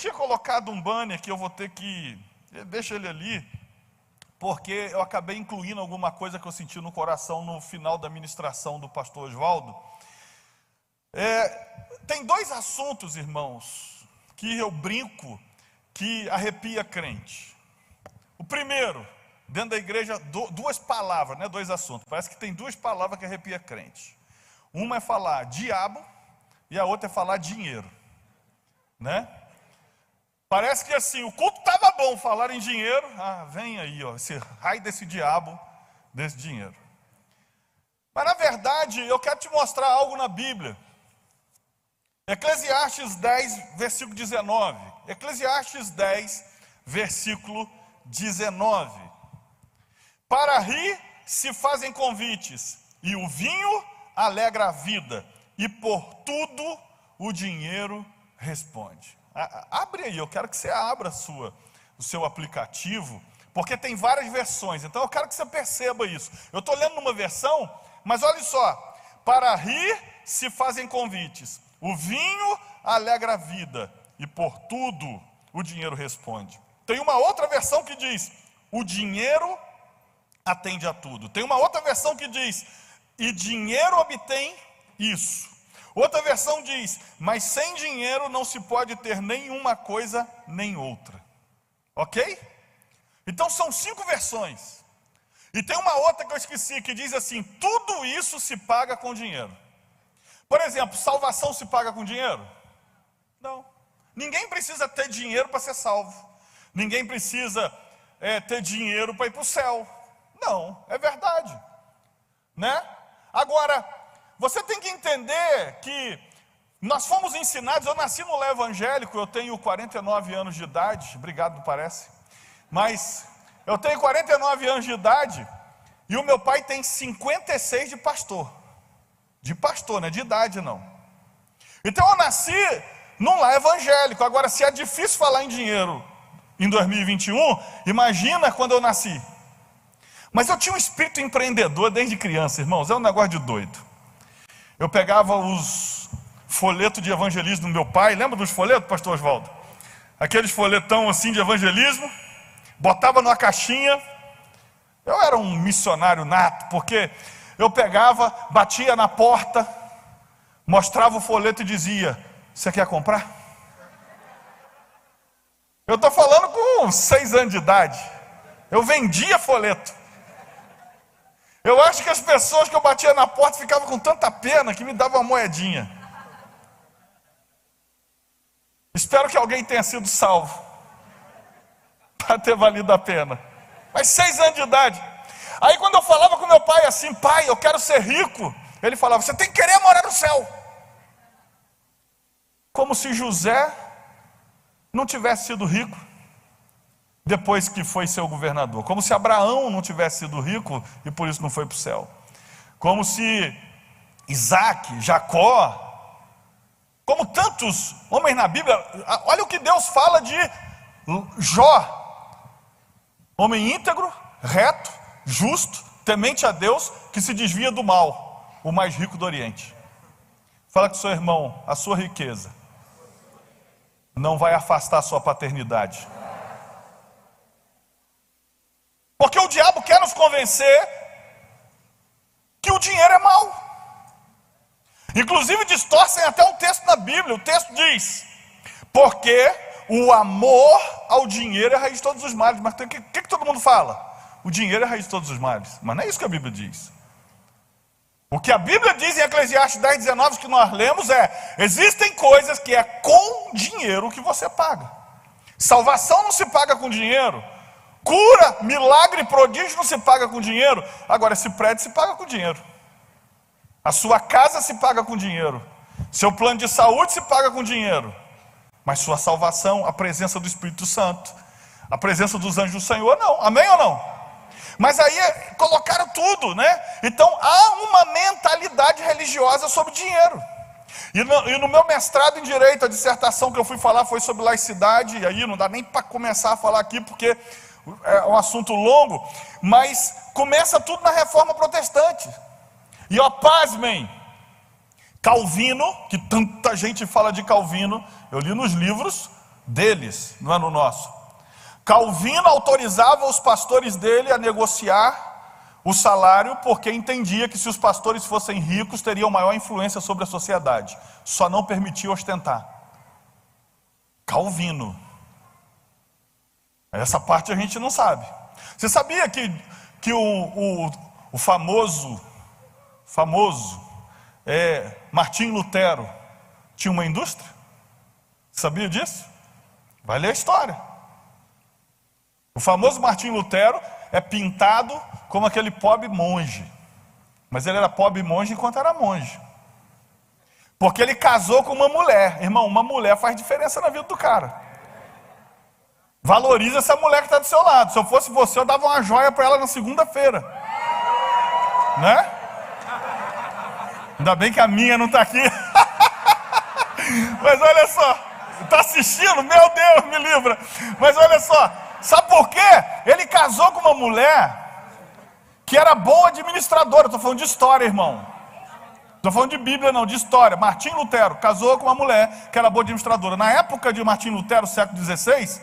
tinha colocado um banner que eu vou ter que... Deixa ele ali, porque eu acabei incluindo alguma coisa que eu senti no coração no final da ministração do pastor Oswaldo. Tem dois assuntos, irmãos, que eu brinco que arrepia crente. O primeiro, dentro da igreja, duas palavras, né? Dois assuntos. Parece que tem duas palavras que arrepia crente. Uma é falar diabo e a outra é falar dinheiro, né? Parece que assim, o culto estava bom, falar em dinheiro, vem aí, ó, esse raio desse diabo, desse dinheiro. Mas na verdade, eu quero te mostrar algo na Bíblia. Eclesiastes 10, versículo 19. Eclesiastes 10, versículo 19. Para rir se fazem convites, e o vinho alegra a vida, e por tudo o dinheiro responde. Abre aí, eu quero que você abra o seu aplicativo, porque tem várias versões, então eu quero que você perceba isso. Eu estou lendo numa versão, mas olha só, para rir se fazem convites, o vinho alegra a vida, e por tudo o dinheiro responde. Tem uma outra versão que diz, o dinheiro atende a tudo. Tem uma outra versão que diz, e dinheiro obtém isso. Outra versão diz, mas sem dinheiro não se pode ter nenhuma coisa nem outra. Ok? Então são 5 versões. E tem uma outra que eu esqueci, que diz assim, tudo isso se paga com dinheiro. Por exemplo, salvação se paga com dinheiro? Não. Ninguém precisa ter dinheiro para ser salvo. Ninguém precisa ter dinheiro para ir para o céu. Não, é verdade. Né? Agora, você tem que entender que nós fomos ensinados, eu nasci no lar evangélico, eu tenho 49 anos de idade, obrigado, parece, mas eu tenho 49 anos de idade, e o meu pai tem 56 de pastor, não é de idade não. Então eu nasci num lar evangélico. Agora, se é difícil falar em dinheiro em 2021, imagina quando eu nasci. Mas eu tinha um espírito empreendedor desde criança, irmãos, é um negócio de doido. Eu pegava os folhetos de evangelismo do meu pai, lembra dos folhetos, pastor Oswaldo? Aqueles folhetão assim de evangelismo, botava numa caixinha. Eu era um missionário nato, porque eu pegava, batia na porta, mostrava o folheto e dizia, você quer comprar? Eu estou falando com 6 anos de idade, eu vendia folheto. Eu acho que as pessoas que eu batia na porta ficavam com tanta pena que me davam uma moedinha. Espero que alguém tenha sido salvo para ter valido a pena. Mas 6 anos de idade. Aí quando eu falava com meu pai assim, pai, eu quero ser rico, ele falava, você tem que querer morar no céu. Como se José não tivesse sido rico depois que foi seu governador. Como se Abraão não tivesse sido rico e por isso não foi para o céu. Como se Isaac, Jacó, como tantos homens na Bíblia. Olha o que Deus fala de Jó. Homem íntegro, reto, justo, temente a Deus, que se desvia do mal, o mais rico do Oriente. Fala com o seu irmão, a sua riqueza não vai afastar a sua paternidade. Porque o diabo quer nos convencer que o dinheiro é mau. Inclusive distorcem até um texto na Bíblia. O texto diz, porque o amor ao dinheiro é a raiz de todos os males. Mas o que todo mundo fala? O dinheiro é a raiz de todos os males. Mas não é isso que a Bíblia diz. O que a Bíblia diz em Eclesiastes 10, 19, que nós lemos é, existem coisas que é com dinheiro que você paga. Salvação não se paga com dinheiro. Cura, milagre, prodígio não se paga com dinheiro. Agora, esse prédio se paga com dinheiro. A sua casa se paga com dinheiro. Seu plano de saúde se paga com dinheiro. Mas sua salvação, a presença do Espírito Santo, a presença dos anjos do Senhor, não. Amém ou não? Mas aí colocaram tudo, né? Então há uma mentalidade religiosa sobre dinheiro. E no meu mestrado em Direito, a dissertação que eu fui falar foi sobre laicidade. E aí não dá nem para começar a falar aqui, porque é um assunto longo, mas começa tudo na Reforma Protestante. E ó, pasmem, Calvino, que tanta gente fala de Calvino, eu li nos livros deles, não é no nosso. Calvino autorizava os pastores dele a negociar o salário, porque entendia que se os pastores fossem ricos, teriam maior influência sobre a sociedade. Só não permitia ostentar. Calvino. Essa parte a gente não sabe. Você sabia que o famoso Martim Lutero tinha uma indústria? Sabia disso? Vai ler a história. O famoso Martim Lutero é pintado como aquele pobre monge. Mas ele era pobre monge enquanto era monge. Porque ele casou com uma mulher. Irmão, uma mulher faz diferença na vida do cara. Valoriza essa mulher que está do seu lado. Se eu fosse você, eu dava uma joia para ela na segunda-feira. Né? Ainda bem que a minha não está aqui. Mas olha só. Está assistindo? Meu Deus, me livra. Mas olha só. Sabe por quê? Ele casou com uma mulher que era boa administradora. Estou falando de história, irmão. Estou falando de Bíblia, não, de história. Martim Lutero casou com uma mulher que era boa administradora. Na época de Martim Lutero, século XVI,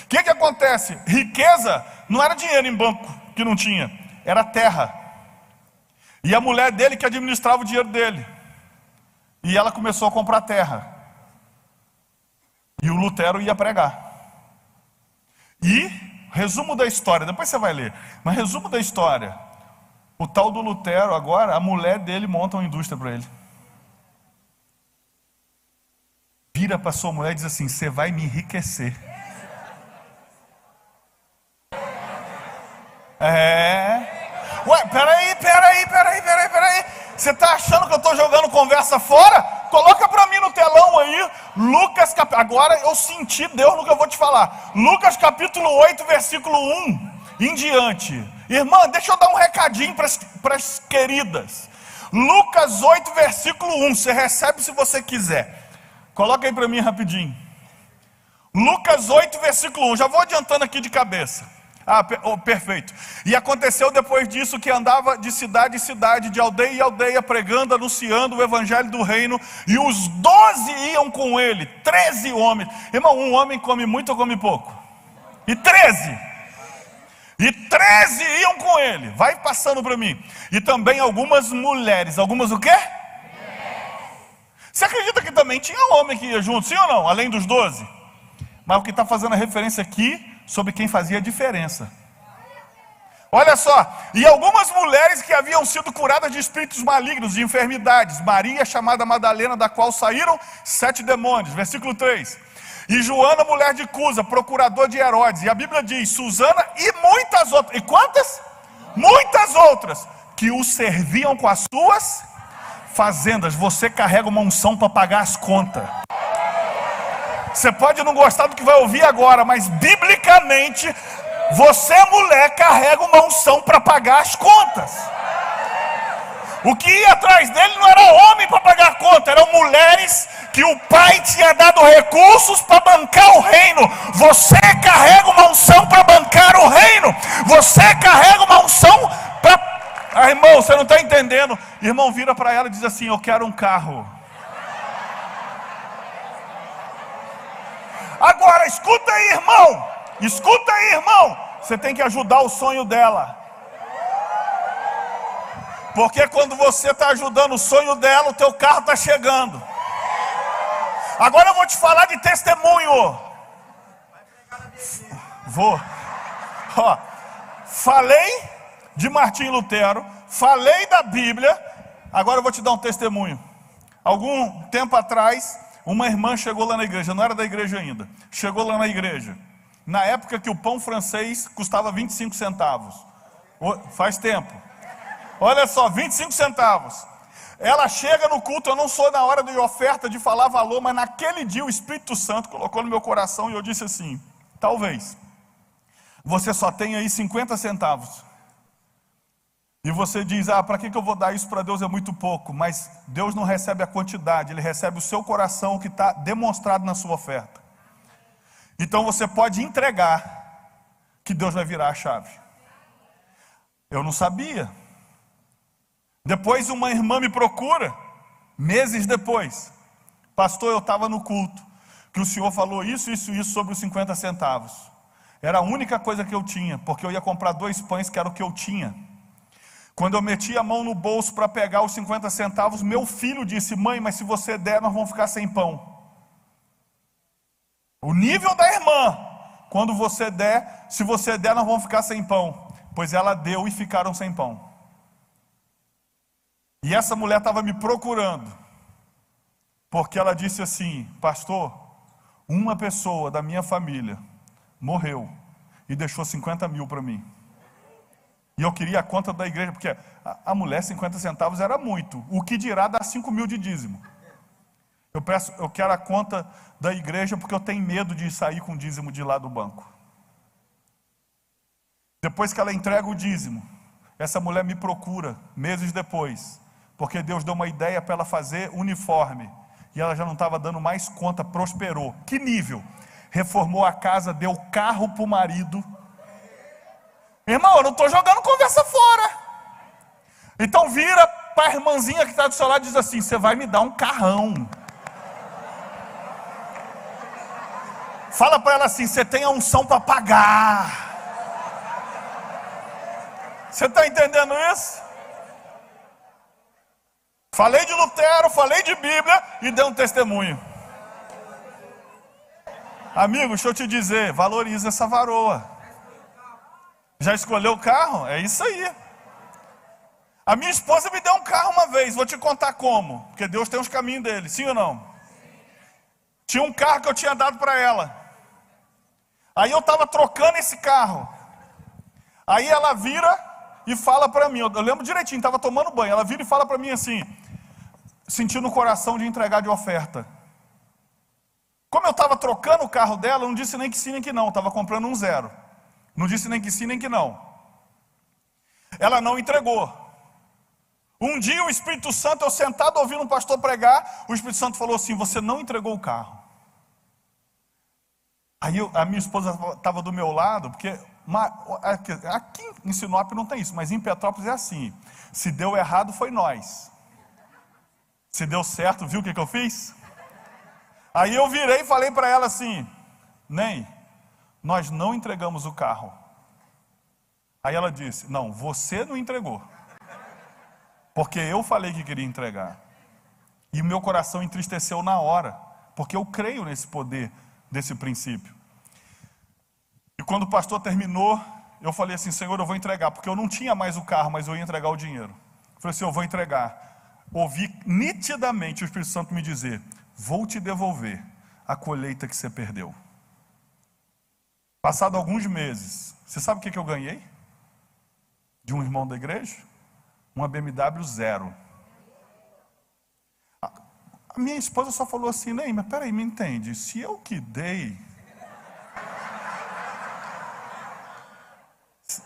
o que acontece? Riqueza não era dinheiro em banco, que não tinha. Era terra. E a mulher dele que administrava o dinheiro dele. E ela começou a comprar terra. E o Lutero ia pregar. E, resumo da história, depois você vai ler. Mas resumo da história. O tal do Lutero agora, a mulher dele monta uma indústria para ele. Vira para sua mulher e diz assim: você vai me enriquecer. Ué, peraí. Você está achando que eu estou jogando conversa fora? Coloca para mim no telão aí, Lucas, agora eu senti Deus no que eu vou te falar. Lucas capítulo 8, versículo 1 em diante. Irmã, deixa eu dar um recadinho para as queridas. Lucas 8, versículo 1, você recebe se você quiser. Coloca aí para mim rapidinho. Lucas 8, versículo 1, já vou adiantando aqui de cabeça. Perfeito. E aconteceu depois disso que andava de cidade em cidade, de aldeia em aldeia, pregando, anunciando o evangelho do reino. E os 12 iam com ele, 13 homens. Irmão, um homem come muito ou come pouco? E 13 iam com ele. Vai passando para mim. E também algumas mulheres. Algumas o quê? Você acredita que também tinha homem que ia junto, sim ou não? Além dos 12? Mas o que está fazendo a referência aqui sobre quem fazia a diferença. Olha só, e algumas mulheres que haviam sido curadas de espíritos malignos, de enfermidades. Maria, chamada Madalena, da qual saíram 7 demônios. Versículo 3. E Joana, mulher de Cusa, procurador de Herodes. E a Bíblia diz, Susana e muitas outras. E quantas? Muitas outras. Que o serviam com as suas fazendas. Você carrega uma unção para pagar as contas. Você pode não gostar do que vai ouvir agora, mas biblicamente, você, mulher, carrega uma unção para pagar as contas. O que ia atrás dele não era homem para pagar a conta, eram mulheres que o pai tinha dado recursos para bancar o reino. Você carrega uma unção para bancar o reino. Você carrega uma unção para... irmão, você não está entendendo. Irmão, vira para ela e diz assim: eu quero um carro. Agora, escuta aí, irmão. Você tem que ajudar o sonho dela. Porque quando você está ajudando o sonho dela, o teu carro está chegando. Agora eu vou te falar de testemunho. Falei de Martim Lutero, falei da Bíblia. Agora eu vou te dar um testemunho. Algum tempo atrás, uma irmã chegou lá na igreja, não era da igreja ainda. Chegou lá na igreja, na época que o pão francês custava 25 centavos. Faz tempo. Olha só, 25 centavos. Ela chega no culto, eu não sou na hora de oferta de falar valor, mas naquele dia o Espírito Santo colocou no meu coração e eu disse assim: talvez você só tenha aí 50 centavos. E você diz: para que eu vou dar isso para Deus? É muito pouco. Mas Deus não recebe a quantidade, Ele recebe o seu coração, que está demonstrado na sua oferta. Então você pode entregar, que Deus vai virar a chave. Eu não sabia. Depois uma irmã me procura, meses depois: pastor, eu estava no culto, que o senhor falou isso sobre os 50 centavos. Era a única coisa que eu tinha, porque eu ia comprar 2 pães, que era o que eu tinha. Quando eu meti a mão no bolso para pegar os 50 centavos, meu filho disse: mãe, mas se você der, nós vamos ficar sem pão. O nível da irmã: quando você der, se você der, nós vamos ficar sem pão. Pois ela deu e ficaram sem pão. E essa mulher estava me procurando, porque ela disse assim: pastor, uma pessoa da minha família morreu e deixou 50 mil para mim. E eu queria a conta da igreja, porque a mulher 50 centavos era muito. O que dirá dar 5 mil de dízimo? Eu quero a conta da igreja, porque eu tenho medo de sair com dízimo de lá do banco. Depois que ela entrega o dízimo, essa mulher me procura, meses depois, porque Deus deu uma ideia para ela fazer uniforme. E ela já não estava dando mais conta, prosperou. Que nível? Reformou a casa, deu carro para o marido. Irmão, eu não estou jogando conversa fora. Então vira para a irmãzinha que está do seu lado e diz assim: você vai me dar um carrão. Fala para ela assim: você tem a unção para pagar. Você está entendendo isso? Falei de Lutero, falei de Bíblia e dei um testemunho. Amigo, deixa eu te dizer, valoriza essa varoa. Já escolheu o carro? É isso aí. A minha esposa me deu um carro uma vez, vou te contar como, porque Deus tem os caminhos dele, sim ou não? Tinha um carro que eu tinha dado para ela. Aí eu estava trocando esse carro. Aí ela vira e fala para mim, eu lembro direitinho, estava tomando banho, ela vira e fala para mim assim, sentindo no coração de entregar de oferta. Como eu estava trocando o carro dela, eu não disse nem que sim nem que não, estava comprando um 0. Não disse nem que sim nem que não. Ela não entregou. Um dia o Espírito Santo, eu sentado ouvindo um pastor pregar, o Espírito Santo falou assim: você não entregou o carro. Aí a minha esposa estava do meu lado, porque aqui em Sinop não tem isso, mas em Petrópolis é assim: se deu errado foi nós, se deu certo, viu o que eu fiz? Aí eu virei e falei para ela assim: nem, nós não entregamos o carro. Aí ela disse: não, você não entregou, porque eu falei que queria entregar. E o meu coração entristeceu na hora, porque eu creio nesse poder desse princípio. E quando o pastor terminou, eu falei assim: Senhor, eu vou entregar, porque eu não tinha mais o carro, mas eu ia entregar o dinheiro. Eu falei assim: eu vou entregar. Ouvi nitidamente o Espírito Santo me dizer: vou te devolver a colheita que você perdeu. Passado alguns meses, você sabe o que eu ganhei? De um irmão da igreja? Uma BMW 0. A minha esposa só falou assim: Ney, mas peraí, me entende, se eu que dei...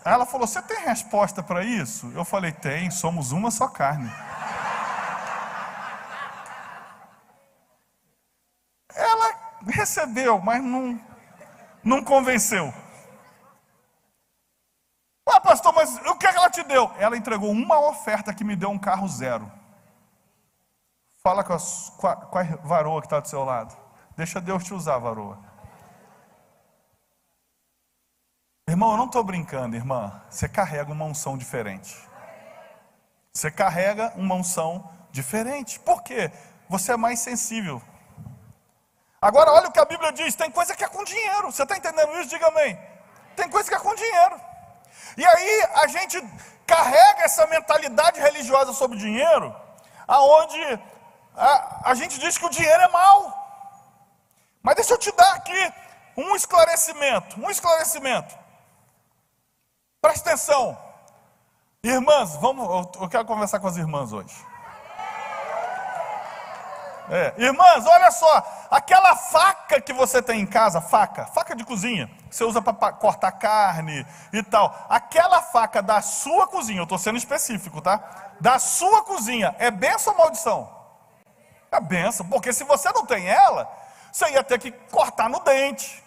Ela falou: você tem resposta para isso? Eu falei: tem, somos uma só carne. Ela recebeu, mas não convenceu. Ah, pastor, mas o que ela te deu? Ela entregou uma oferta que me deu um carro 0. Fala com a varoa que está do seu lado. Deixa Deus te usar, varoa. Irmão, eu não estou brincando, irmã. Você carrega uma unção diferente. Você carrega uma unção diferente. Por quê? Você é mais sensível. Agora, olha o que a Bíblia diz. Tem coisa que é com dinheiro. Você está entendendo isso? Diga amém. Tem coisa que é com dinheiro. E aí, a gente carrega essa mentalidade religiosa sobre o dinheiro, aonde a gente diz que o dinheiro é mau. Mas deixa eu te dar aqui um esclarecimento. Presta atenção. Irmãs, eu quero conversar com as irmãs hoje. Irmãs, olha só, aquela faca que você tem em casa, faca de cozinha, que você usa para cortar carne e tal, aquela faca da sua cozinha, eu estou sendo específico, tá? Da sua cozinha, é bênção ou maldição? É bênção, porque se você não tem ela, você ia ter que cortar no dente,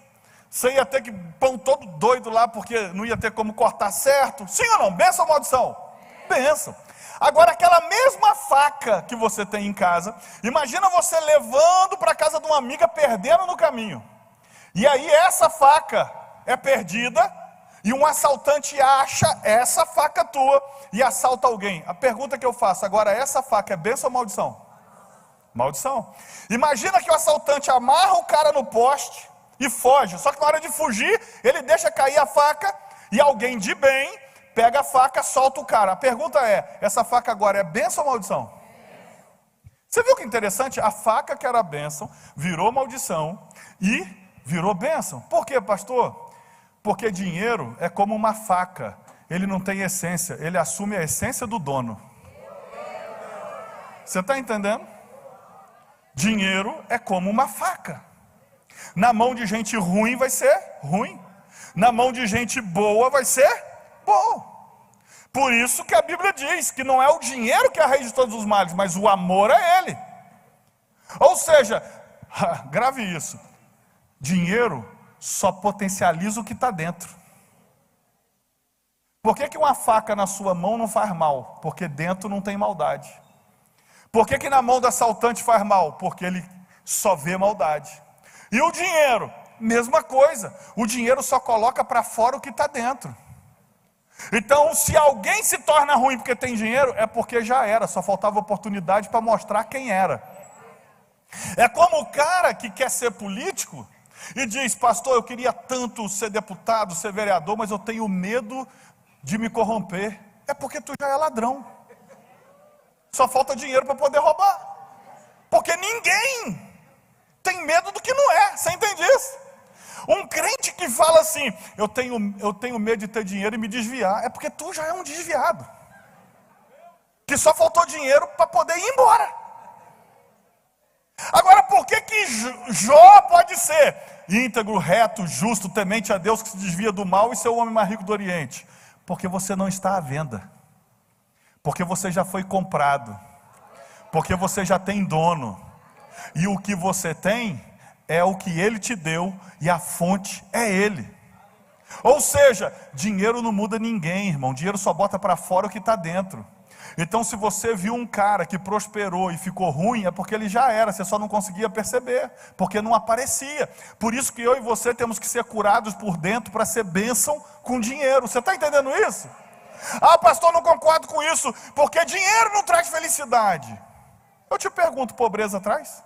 você ia ter que pôr todo doido lá, porque não ia ter como cortar certo. Sim ou não? Bênção ou maldição? Bênção. Agora, aquela mesma faca que você tem em casa, imagina você levando para a casa de uma amiga, perdendo no caminho. E aí essa faca é perdida, e um assaltante acha essa faca tua e assalta alguém. A pergunta que eu faço, agora essa faca é bênção ou maldição? Maldição. Imagina que o assaltante amarra o cara no poste e foge, só que na hora de fugir, ele deixa cair a faca, e alguém de bem pega a faca, solta o cara. A pergunta é, essa faca agora é bênção ou maldição? Você viu que interessante? A faca que era bênção, virou maldição e virou bênção. Por quê, pastor? Porque dinheiro é como uma faca, ele não tem essência, ele assume a essência do dono. Você está entendendo? Dinheiro é como uma faca. Na mão de gente ruim vai ser ruim, na mão de gente boa vai ser bom. Por isso que a Bíblia diz que não é o dinheiro que é a raiz de todos os males, mas o amor a ele. Ou seja, grave isso, dinheiro só potencializa o que está dentro. Por que uma faca na sua mão não faz mal? Porque dentro não tem maldade. Por que na mão do assaltante faz mal? Porque ele só vê maldade. E o dinheiro, mesma coisa. O dinheiro só coloca para fora o que está dentro. Então, se alguém se torna ruim porque tem dinheiro, é porque já era, só faltava oportunidade para mostrar quem era. É como o cara que quer ser político e diz, pastor, eu queria tanto ser deputado, ser vereador, mas eu tenho medo de me corromper. É porque tu já é ladrão. Só falta dinheiro para poder roubar. Porque ninguém tem medo do que não é. Você entende isso? Um crente que fala assim, eu tenho medo de ter dinheiro e me desviar, é porque tu já é um desviado. Que só faltou dinheiro para poder ir embora. Agora, por que Jó pode ser íntegro, reto, justo, temente a Deus, que se desvia do mal e ser o homem mais rico do Oriente? Porque você não está à venda. Porque você já foi comprado. Porque você já tem dono. E o que você tem é o que ele te deu, e a fonte é ele. Ou seja, dinheiro não muda ninguém, irmão. Dinheiro só bota para fora o que está dentro. Então, se você viu um cara que prosperou e ficou ruim, é porque ele já era, você só não conseguia perceber, porque não aparecia. Por isso que eu e você temos que ser curados por dentro para ser bênção com dinheiro. Você está entendendo isso? Ah, pastor, não concordo com isso, porque dinheiro não traz felicidade. Eu te pergunto, pobreza traz?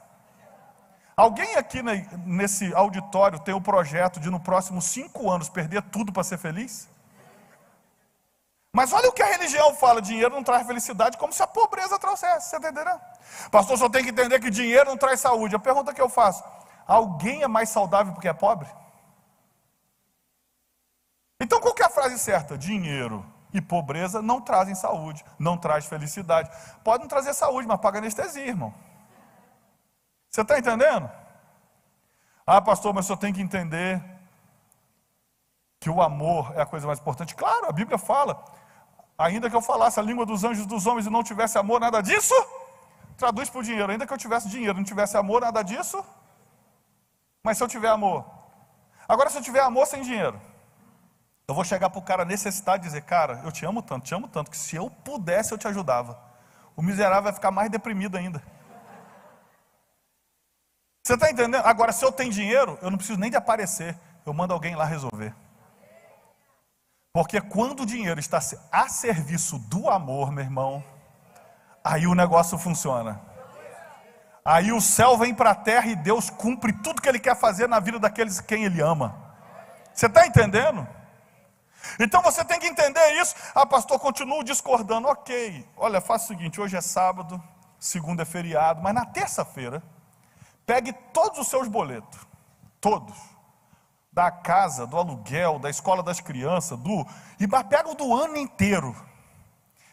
Alguém aqui nesse auditório tem o projeto de, no próximo 5 anos, perder tudo para ser feliz? Mas olha o que a religião fala, dinheiro não traz felicidade, como se a pobreza trouxesse, você entenderá? Pastor, só tem que entender que dinheiro não traz saúde. A pergunta que eu faço, alguém é mais saudável porque é pobre? Então qual que é a frase certa? Dinheiro e pobreza não trazem saúde, não traz felicidade. Pode não trazer saúde, mas paga anestesia, irmão. Você está entendendo? Ah, pastor, mas o senhor tem que entender que o amor é a coisa mais importante. Claro, a Bíblia fala, ainda que eu falasse a língua dos anjos e dos homens e não tivesse amor, nada disso, traduz por dinheiro. Ainda que eu tivesse dinheiro, não tivesse amor, nada disso, mas se eu tiver amor. Agora, se eu tiver amor sem dinheiro, eu vou chegar para o cara necessitado e dizer, cara, eu te amo tanto, que se eu pudesse eu te ajudava. O miserável vai ficar mais deprimido ainda. Você está entendendo? Agora, se eu tenho dinheiro, eu não preciso nem de aparecer. Eu mando alguém lá resolver. Porque quando o dinheiro está a serviço do amor, meu irmão, aí o negócio funciona. Aí o céu vem para a terra e Deus cumpre tudo que Ele quer fazer na vida daqueles quem Ele ama. Você está entendendo? Então você tem que entender isso. Ah, pastor, continuo discordando. Ok, olha, faça o seguinte, hoje é sábado, segunda é feriado, mas na terça-feira, pegue todos os seus boletos, todos, da casa, do aluguel, da escola das crianças, e pega o do ano inteiro,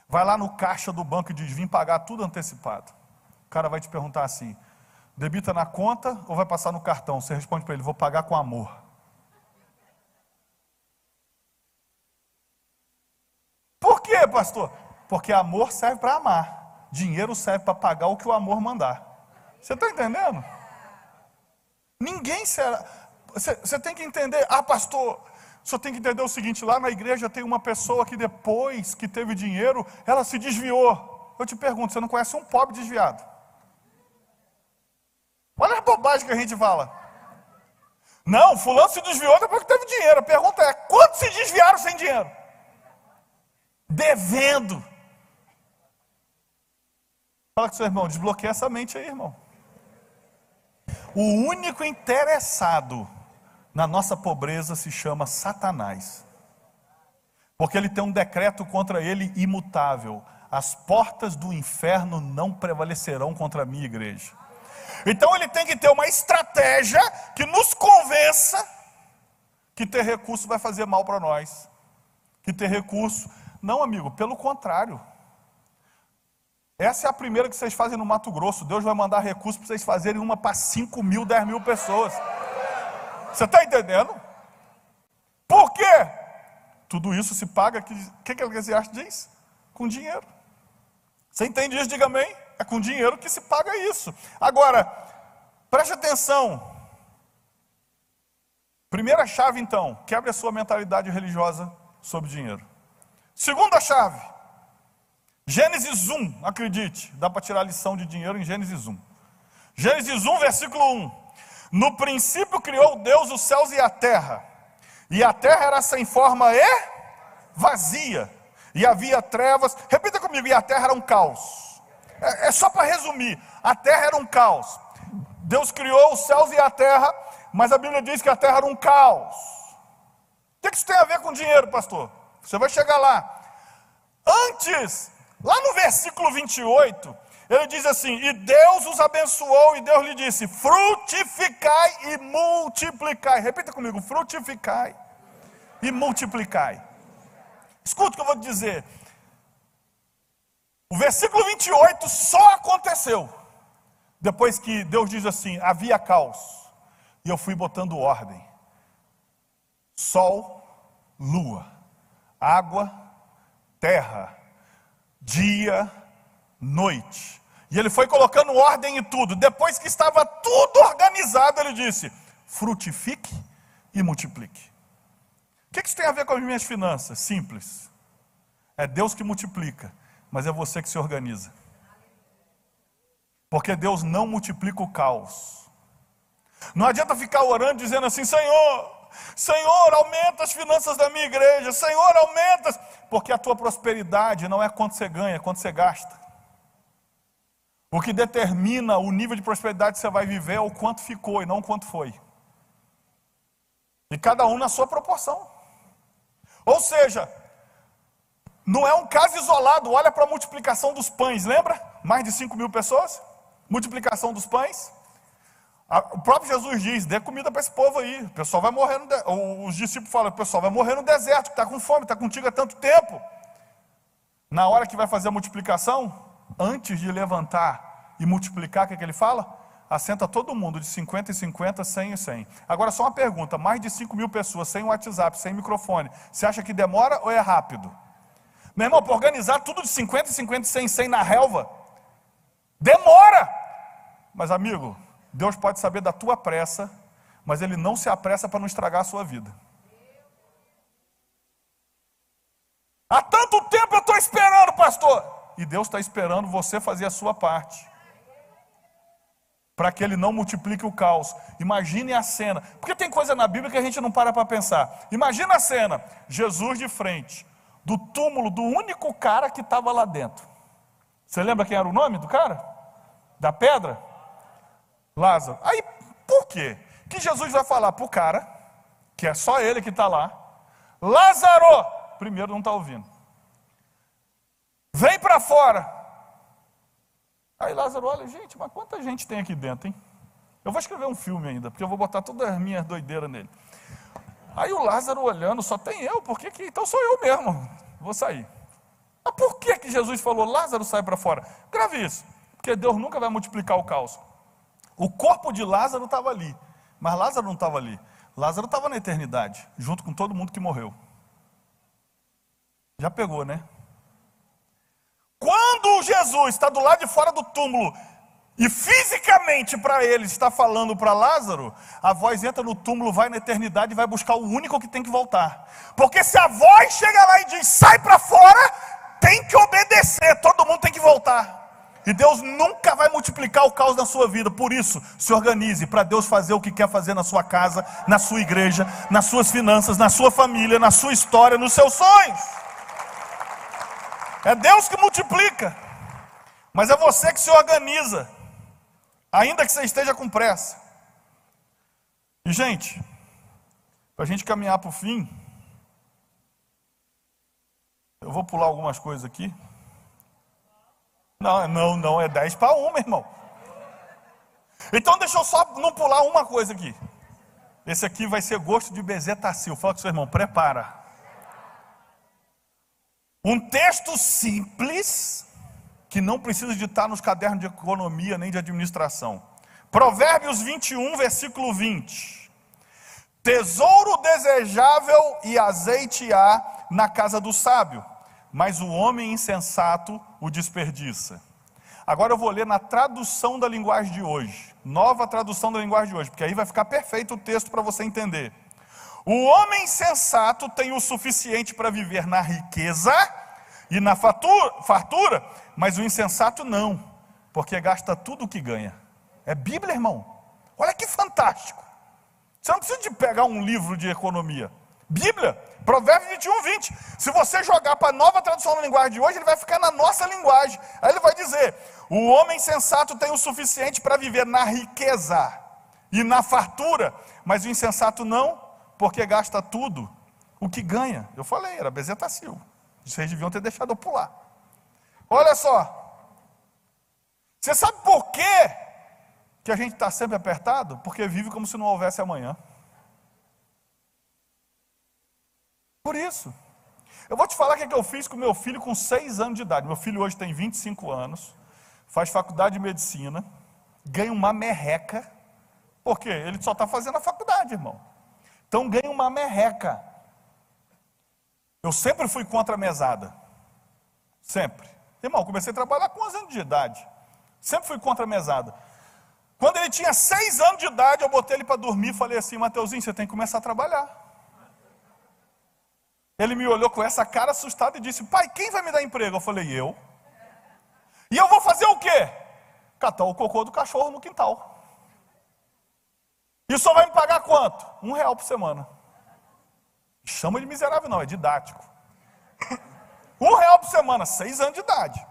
vai lá no caixa do banco e diz, vim pagar tudo antecipado. O cara vai te perguntar assim, debita na conta ou vai passar no cartão? Você responde para ele, vou pagar com amor. Por quê, pastor? Porque amor serve para amar, dinheiro serve para pagar o que o amor mandar. Você está entendendo? Ninguém será. Você tem que entender. Ah, pastor, o senhor tem que entender o seguinte: lá na igreja tem uma pessoa que depois que teve dinheiro, ela se desviou. Eu te pergunto, você não conhece um pobre desviado? Olha a bobagem que a gente fala. Não, fulano se desviou depois que teve dinheiro. A pergunta é, quantos se desviaram sem dinheiro? Devendo. Fala com seu irmão, desbloqueia essa mente aí, irmão. O único interessado na nossa pobreza se chama Satanás. Porque ele tem um decreto contra ele imutável. As portas do inferno não prevalecerão contra a minha igreja. Então ele tem que ter uma estratégia que nos convença que ter recurso vai fazer mal para nós. Que ter recurso... Não, amigo, pelo contrário. Essa é a primeira que vocês fazem no Mato Grosso. Deus vai mandar recurso para vocês fazerem uma para 5 mil, 10 mil pessoas. Você está entendendo? Por quê? Tudo isso se paga, o que a Eclesiastes diz? Com dinheiro. Você entende isso? Diga amém. É com dinheiro que se paga isso. Agora, preste atenção. Primeira chave então, quebre a sua mentalidade religiosa sobre dinheiro. Segunda chave, Gênesis 1, acredite, dá para tirar a lição de dinheiro em Gênesis 1. Gênesis 1, versículo 1. No princípio criou Deus os céus e a terra era sem forma e vazia, e havia trevas. Repita comigo, e a terra era um caos. É só para resumir, a terra era um caos. Deus criou os céus e a terra, mas a Bíblia diz que a terra era um caos. O que isso tem a ver com dinheiro, pastor? Você vai chegar lá. Antes, lá no versículo 28, ele diz assim, e Deus os abençoou, e Deus lhe disse, frutificai e multiplicai. Repita comigo, frutificai e multiplicai. Escuta o que eu vou te dizer. O versículo 28 só aconteceu depois que Deus diz assim, havia caos, e eu fui botando ordem. Sol, lua, água, terra, dia, noite. E ele foi colocando ordem em tudo. Depois que estava tudo organizado, ele disse, frutifique e multiplique. O que isso tem a ver com as minhas finanças? Simples. É Deus que multiplica, mas é você que se organiza. Porque Deus não multiplica o caos. Não adianta ficar orando dizendo assim, Senhor, aumenta as finanças da minha igreja, Senhor, aumenta, porque a tua prosperidade não é quanto você ganha, é quanto você gasta. O que determina o nível de prosperidade que você vai viver é o quanto ficou e não o quanto foi. E cada um na sua proporção. Ou seja, não é um caso isolado. Olha para a multiplicação dos pães, lembra? Mais de 5 mil pessoas, multiplicação dos pães. O próprio Jesus diz, dê comida para esse povo aí, o pessoal vai morrer os discípulos falam, o pessoal vai morrer no deserto, está com fome, está contigo há tanto tempo. Na hora que vai fazer a multiplicação, antes de levantar e multiplicar, o que ele fala? Assenta todo mundo de 50 em 50, 100 em 100. Agora só uma pergunta, mais de 5 mil pessoas, sem WhatsApp, sem microfone, você acha que demora ou é rápido? Meu irmão, para organizar tudo de 50 em 50, 100 em 100 na relva, demora! Mas amigo, Deus pode saber da tua pressa, mas Ele não se apressa para não estragar a sua vida. Há tanto tempo eu estou esperando, pastor. E Deus está esperando você fazer a sua parte. Para que Ele não multiplique o caos. Imagine a cena. Porque tem coisa na Bíblia que a gente não para pensar. Imagina a cena. Jesus de frente do túmulo do único cara que estava lá dentro. Você lembra quem era o nome do cara? Da pedra? Lázaro. Aí, por quê? Que Jesus vai falar para o cara, que é só ele que está lá, Lázaro, primeiro não está ouvindo, vem para fora. Aí Lázaro olha, gente, mas quanta gente tem aqui dentro, hein? Eu vou escrever um filme ainda, porque eu vou botar todas as minhas doideiras nele. Aí o Lázaro olhando, só tem eu, por que que? Então sou eu mesmo, vou sair. Mas por que Jesus falou, Lázaro sai para fora? Grave isso, porque Deus nunca vai multiplicar o caos. O corpo de Lázaro estava ali, mas Lázaro não estava ali. Lázaro estava na eternidade, junto com todo mundo que morreu. Já pegou, né? Quando Jesus está do lado de fora do túmulo, e fisicamente para ele está falando para Lázaro, a voz entra no túmulo, vai na eternidade e vai buscar o único que tem que voltar. Porque se a voz chega lá e diz, sai para fora, tem que obedecer, todo mundo tem que voltar. E Deus nunca vai multiplicar o caos na sua vida. Por isso, se organize para Deus fazer o que quer fazer na sua casa, na sua igreja, nas suas finanças, na sua família, na sua história, nos seus sonhos. É Deus que multiplica. Mas é você que se organiza, ainda que você esteja com pressa. E gente, para a gente caminhar para o fim, eu vou pular algumas coisas aqui. Não, é 10 para 1, meu irmão. Então deixa eu só não pular uma coisa aqui. Esse aqui vai ser gosto de bezetacil. Fala com seu irmão, prepara. Um texto simples, que não precisa de estar nos cadernos de economia nem de administração. Provérbios 21, versículo 20. Tesouro desejável e azeite há na casa do sábio, mas o homem insensato o desperdiça. Agora eu vou ler na tradução da linguagem de hoje, nova tradução da linguagem de hoje, porque aí vai ficar perfeito o texto para você entender. O homem sensato tem o suficiente para viver na riqueza e na fartura, mas o insensato não, porque gasta tudo o que ganha. É Bíblia, irmão. Olha que fantástico. Você não precisa de pegar um livro de economia. Bíblia, Provérbios 21, 20. Se você jogar para a nova tradução da linguagem de hoje, ele vai ficar na nossa linguagem. Aí ele vai dizer: o homem sensato tem o suficiente para viver na riqueza e na fartura, mas o insensato não, porque gasta tudo o que ganha. Eu falei, era bezetacil. Vocês deviam ter deixado eu pular. Olha só. Você sabe por quê que a gente está sempre apertado? Porque vive como se não houvesse amanhã. Por isso. Eu vou te falar o que eu fiz com meu filho com 6 anos de idade. Meu filho hoje tem 25 anos, faz faculdade de medicina, ganha uma merreca. Por quê? Ele só está fazendo a faculdade, irmão. Então ganha uma merreca. Eu sempre fui contra a mesada. Sempre. Irmão, comecei a trabalhar com 11 anos de idade. Sempre fui contra a mesada. Quando ele tinha 6 anos de idade, eu botei ele para dormir e falei assim: Mateuzinho, você tem que começar a trabalhar. Ele me olhou com essa cara assustada e disse: pai, quem vai me dar emprego? Eu falei: eu. E eu vou fazer o quê? Catar o cocô do cachorro no quintal. E só vai me pagar quanto? R$1 por semana. Chama de miserável não, é didático. R$1 por semana, 6 anos de idade.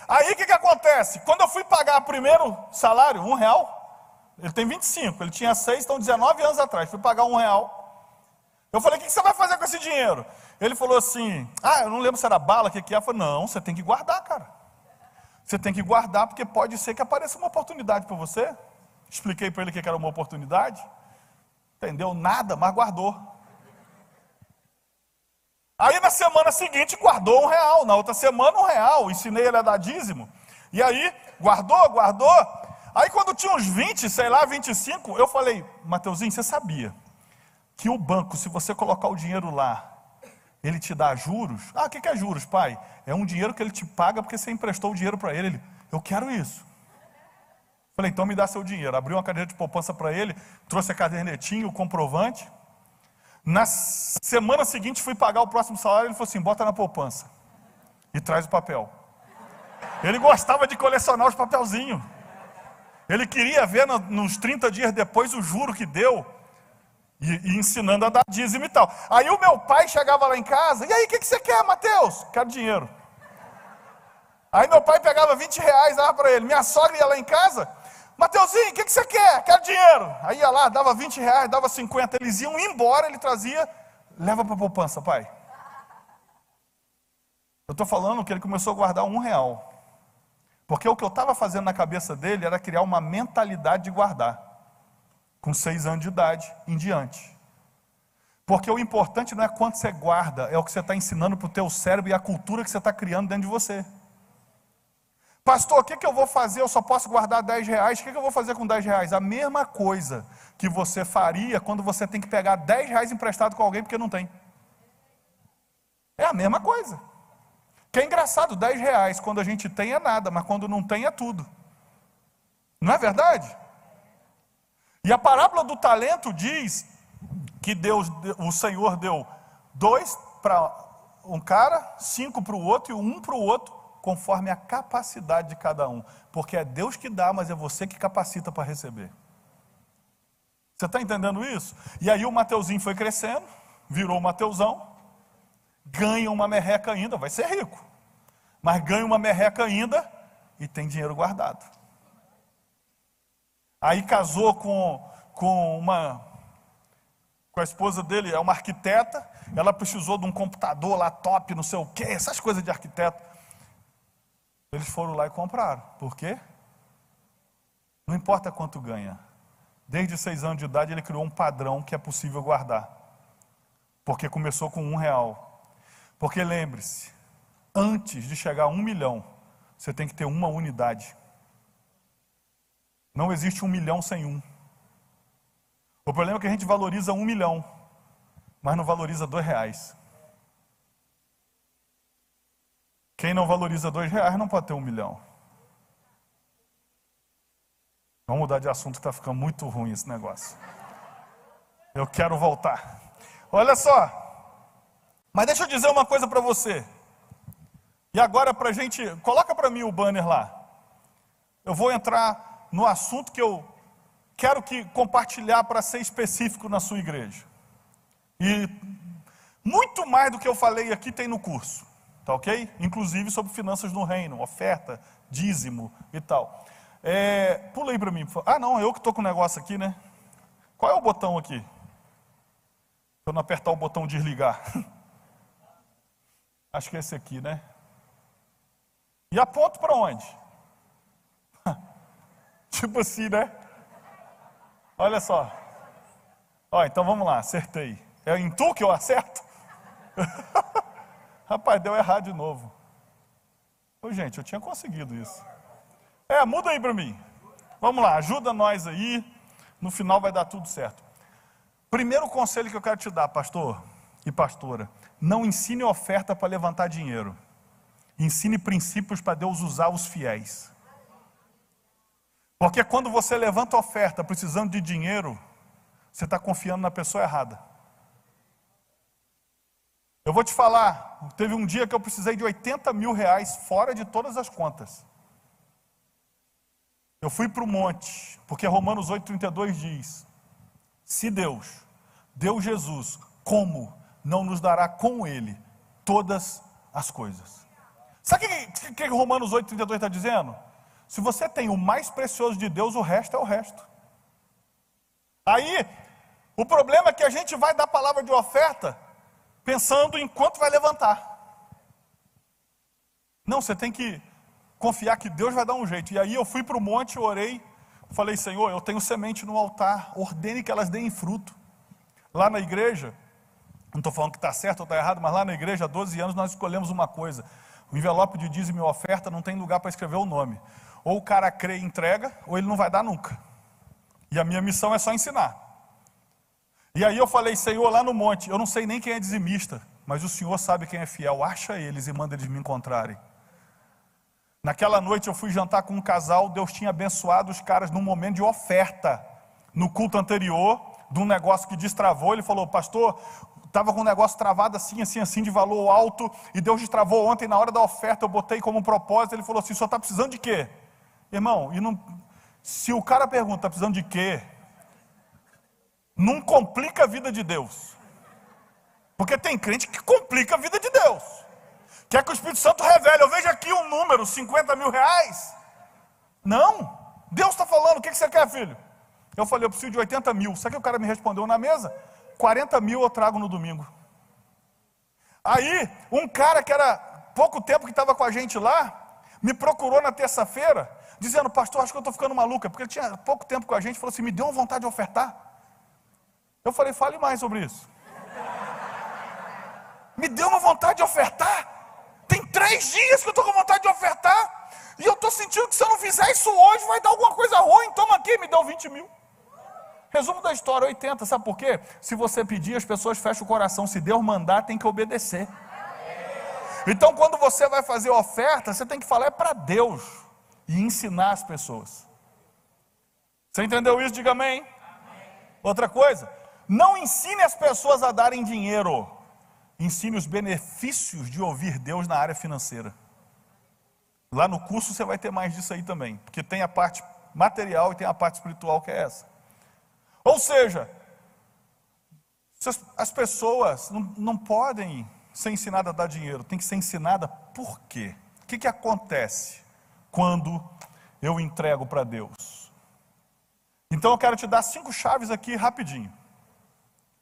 Aí o que acontece? Quando eu fui pagar o primeiro salário, R$1, ele tem 25, ele tinha 6, então 19 anos atrás, fui pagar R$1. Eu falei: o que você vai fazer com esse dinheiro? Ele falou assim: eu não lembro se era bala, o que é. Eu falei: não, você tem que guardar, cara. Você tem que guardar, porque pode ser que apareça uma oportunidade para você. Expliquei para ele que era uma oportunidade. Entendeu? Nada, mas guardou. Aí na semana seguinte guardou R$1, na outra semana R$1, ensinei ele a dar dízimo. E aí, guardou. Aí quando tinha uns 20, sei lá, 25, eu falei: Mateuzinho, você sabia que o banco, se você colocar o dinheiro lá, ele te dá juros? O que é juros, pai? É um dinheiro que ele te paga porque você emprestou o dinheiro para ele. Ele: eu quero isso. Falei: então me dá seu dinheiro. Abri uma caderneta de poupança para ele, trouxe a cadernetinha, o comprovante. Na semana seguinte fui pagar o próximo salário, ele falou assim: bota na poupança e traz o papel. Ele gostava de colecionar os papelzinhos. Ele queria ver nos 30 dias depois o juro que deu. E ensinando a dar dízimo e tal. Aí o meu pai chegava lá em casa: e aí, o que você quer, Mateus? Quero dinheiro. Aí meu pai pegava R$20, dava para ele. Minha sogra ia lá em casa: Mateuzinho, o que você quer? Quero dinheiro. Aí ia lá, dava R$20, dava 50. Eles iam embora, ele trazia: leva para a poupança, pai. Eu estou falando que ele começou a guardar R$1. Porque o que eu estava fazendo na cabeça dele era criar uma mentalidade de guardar. Com 6 anos de idade em diante. Porque o importante não é quanto você guarda, é o que você está ensinando para o teu cérebro e a cultura que você está criando dentro de você. Pastor, o que eu vou fazer? Eu só posso guardar R$10. O que eu vou fazer com R$10? A mesma coisa que você faria quando você tem que pegar R$10 emprestado com alguém porque não tem. É a mesma coisa. Que é engraçado, R$10 quando a gente tem é nada, mas quando não tem é tudo. Não é verdade? E a parábola do talento diz que o Senhor deu 2 para um cara, 5 para o outro e 1 para o outro, conforme a capacidade de cada um. Porque é Deus que dá, mas é você que capacita para receber. Você está entendendo isso? E aí o Mateuzinho foi crescendo, virou o Mateuzão, ganha uma merreca ainda, vai ser rico. Mas ganha uma merreca ainda e tem dinheiro guardado. Aí casou com a esposa dele, é uma arquiteta, ela precisou de um computador lá top, não sei o quê, essas coisas de arquiteto. Eles foram lá e compraram. Por quê? Não importa quanto ganha. Desde 6 anos de idade ele criou um padrão que é possível guardar. Porque começou com R$1. Porque lembre-se, antes de chegar a 1 milhão, você tem que ter uma unidade. Não existe 1 milhão sem um. O problema é que a gente valoriza 1 milhão, mas não valoriza R$2. Quem não valoriza R$2 não pode ter 1 milhão. Vamos mudar de assunto, que está ficando muito ruim esse negócio. Eu quero voltar. Olha só. Mas deixa eu dizer uma coisa para você. E agora para a gente... Coloca para mim o banner lá. Eu vou entrar no assunto que eu quero compartilhar para ser específico na sua igreja. E muito mais do que eu falei aqui tem no curso. Tá ok? Inclusive sobre finanças no reino, oferta, dízimo e tal. Pula aí para mim. Ah, não, eu que estou com o negócio aqui, né? Qual é o botão aqui? Para eu não apertar o botão desligar. Acho que é esse aqui, né? E aponto para onde? Tipo assim, né? Olha só. Ó, então vamos lá, acertei. É em tu que eu acerto? Rapaz, deu errado de novo. Ô, gente, eu tinha conseguido isso. Muda aí para mim. Vamos lá, ajuda nós aí. No final vai dar tudo certo. Primeiro conselho que eu quero te dar, pastor e pastora. Não ensine oferta para levantar dinheiro. Ensine princípios para Deus usar os fiéis. Porque quando você levanta oferta precisando de dinheiro, você está confiando na pessoa errada. Eu vou te falar, teve um dia que eu precisei de R$80 mil fora de todas as contas. Eu fui para o monte, porque Romanos 8,32 diz: se Deus deu Jesus, como não nos dará com Ele todas as coisas? Sabe o que Romanos 8,32 está dizendo? Se você tem o mais precioso de Deus, o resto é o resto. Aí, o problema é que a gente vai dar palavra de oferta pensando em quanto vai levantar. Não, você tem que confiar que Deus vai dar um jeito. E aí eu fui para o monte, orei, falei: Senhor, eu tenho semente no altar, ordene que elas deem fruto. Lá na igreja, não estou falando que está certo ou está errado, mas lá na igreja há 12 anos nós escolhemos uma coisa: o envelope de dízimo e oferta não tem lugar para escrever o nome. Ou o cara crê e entrega, ou ele não vai dar nunca. E a minha missão é só ensinar. E aí eu falei: Senhor, lá no monte, eu não sei nem quem é dizimista, mas o Senhor sabe quem é fiel, acha eles e manda eles me encontrarem. Naquela noite eu fui jantar com um casal, Deus tinha abençoado os caras num momento de oferta, no culto anterior, de um negócio que destravou. Ele falou: pastor, estava com um negócio travado assim, de valor alto, e Deus destravou ontem na hora da oferta, eu botei como propósito. Ele falou assim: o senhor está precisando de quê? Irmão, se o cara pergunta, está precisando de quê? Não complica a vida de Deus. Porque tem crente que complica a vida de Deus. Quer que o Espírito Santo revele: eu vejo aqui um número, R$50 mil. Não, Deus está falando: o que você quer, filho? Eu falei: eu preciso de 80 mil. Sabe o que o cara me respondeu na mesa? 40 mil eu trago no domingo. Aí, um cara que era pouco tempo que estava com a gente lá, me procurou na terça-feira, dizendo: pastor, acho que eu estou ficando maluca, porque ele tinha pouco tempo com a gente, falou assim: me deu uma vontade de ofertar. Eu falei: fale mais sobre isso. Me deu uma vontade de ofertar? Tem 3 dias que eu estou com vontade de ofertar, e eu estou sentindo que se eu não fizer isso hoje, vai dar alguma coisa ruim. Toma aqui, me deu 20 mil. Resumo da história, 80, sabe por quê? Se você pedir, as pessoas fecham o coração. Se Deus mandar, tem que obedecer. Então, quando você vai fazer oferta, você tem que falar para Deus e ensinar as pessoas. Você entendeu isso? Diga amém. Outra coisa, não ensine as pessoas a darem dinheiro. ensine os benefícios de ouvir Deus na área financeira. Lá no curso você vai ter mais disso aí também, porque tem a parte material e tem a parte espiritual, que é essa. Ou seja, as pessoas não podem ser ensinadas a dar dinheiro, tem que ser ensinada por quê? O que acontece quando eu entrego para Deus? Então eu quero te dar 5 chaves aqui rapidinho.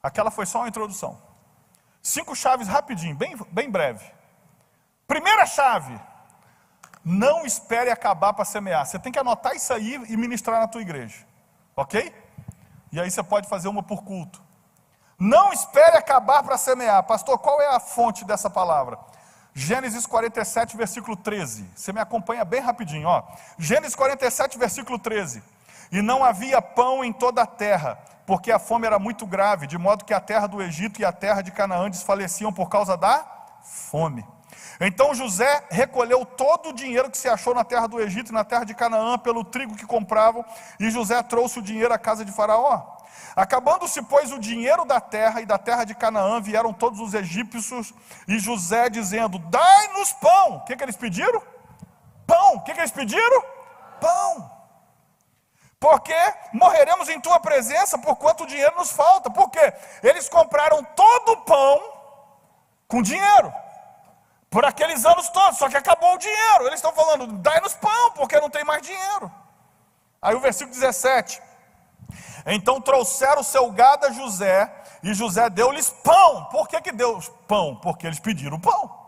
Aquela foi só uma introdução. 5 chaves rapidinho, bem breve. Primeira chave: não espere acabar para semear. Você tem que anotar isso aí e ministrar na tua igreja, ok? E aí você pode fazer uma por culto. Não espere acabar para semear. Pastor, qual é a fonte dessa palavra? Gênesis 47, versículo 13. Você me acompanha bem rapidinho, ó. Gênesis 47, versículo 13. E não havia pão em toda a terra, porque a fome era muito grave, de modo que a terra do Egito e a terra de Canaã desfaleciam por causa da fome. Então José recolheu todo o dinheiro que se achou na terra do Egito e na terra de Canaã pelo trigo que compravam, e José trouxe o dinheiro à casa de Faraó. Acabando-se, pois, o dinheiro da terra, e da terra de Canaã vieram todos os egípcios, e José dizendo: dai-nos pão. O que eles pediram? Pão. O que eles pediram? Pão. Porque morreremos em tua presença, porquanto o dinheiro nos falta. Por quê? Eles compraram todo o pão com dinheiro, por aqueles anos todos, só que acabou o dinheiro. Eles estão falando: dai-nos pão, porque não tem mais dinheiro. Aí o versículo 17: então trouxeram o seu gado a José, e José deu-lhes pão. Por que deu pão? Porque eles pediram pão.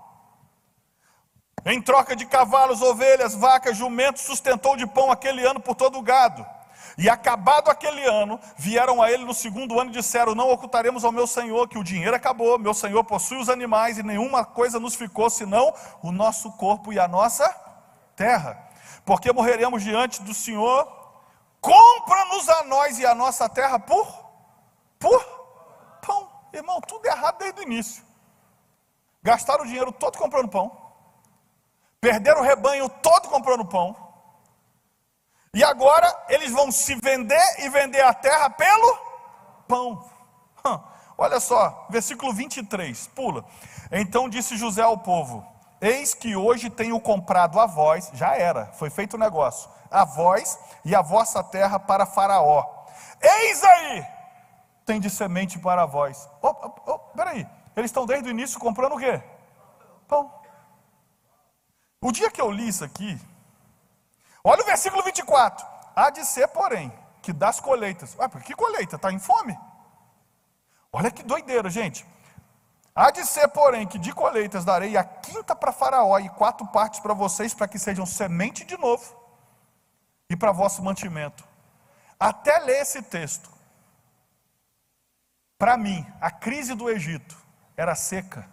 Em troca de cavalos, ovelhas, vacas, jumentos, sustentou de pão aquele ano por todo o gado. E acabado aquele ano, vieram a ele no segundo ano e disseram: não ocultaremos ao meu senhor que o dinheiro acabou, meu senhor possui os animais e nenhuma coisa nos ficou, senão o nosso corpo e a nossa terra. Porque morreremos diante do Senhor, compra-nos a nós e a nossa terra por pão. Irmão, tudo errado desde o início. Gastaram o dinheiro todo comprando pão, perderam o rebanho todo comprando pão, e agora eles vão se vender e vender a terra pelo pão. Olha só, versículo 23, pula. Então disse José ao povo: eis que hoje tenho comprado a vós, já era, foi feito o negócio, a vós e a vossa terra para Faraó. Eis aí, tem de semente para vós. Peraí, eles estão desde o início comprando o quê? Pão. O dia que eu li isso aqui, olha o versículo 24. Há de ser, porém, que das colheitas. Que colheita? Está em fome? Olha que doideira, gente. Há de ser, porém, que de colheitas darei a quinta para Faraó e 4 partes para vocês, para que sejam semente de novo e para vosso mantimento. Até ler esse texto, para mim, a crise do Egito era seca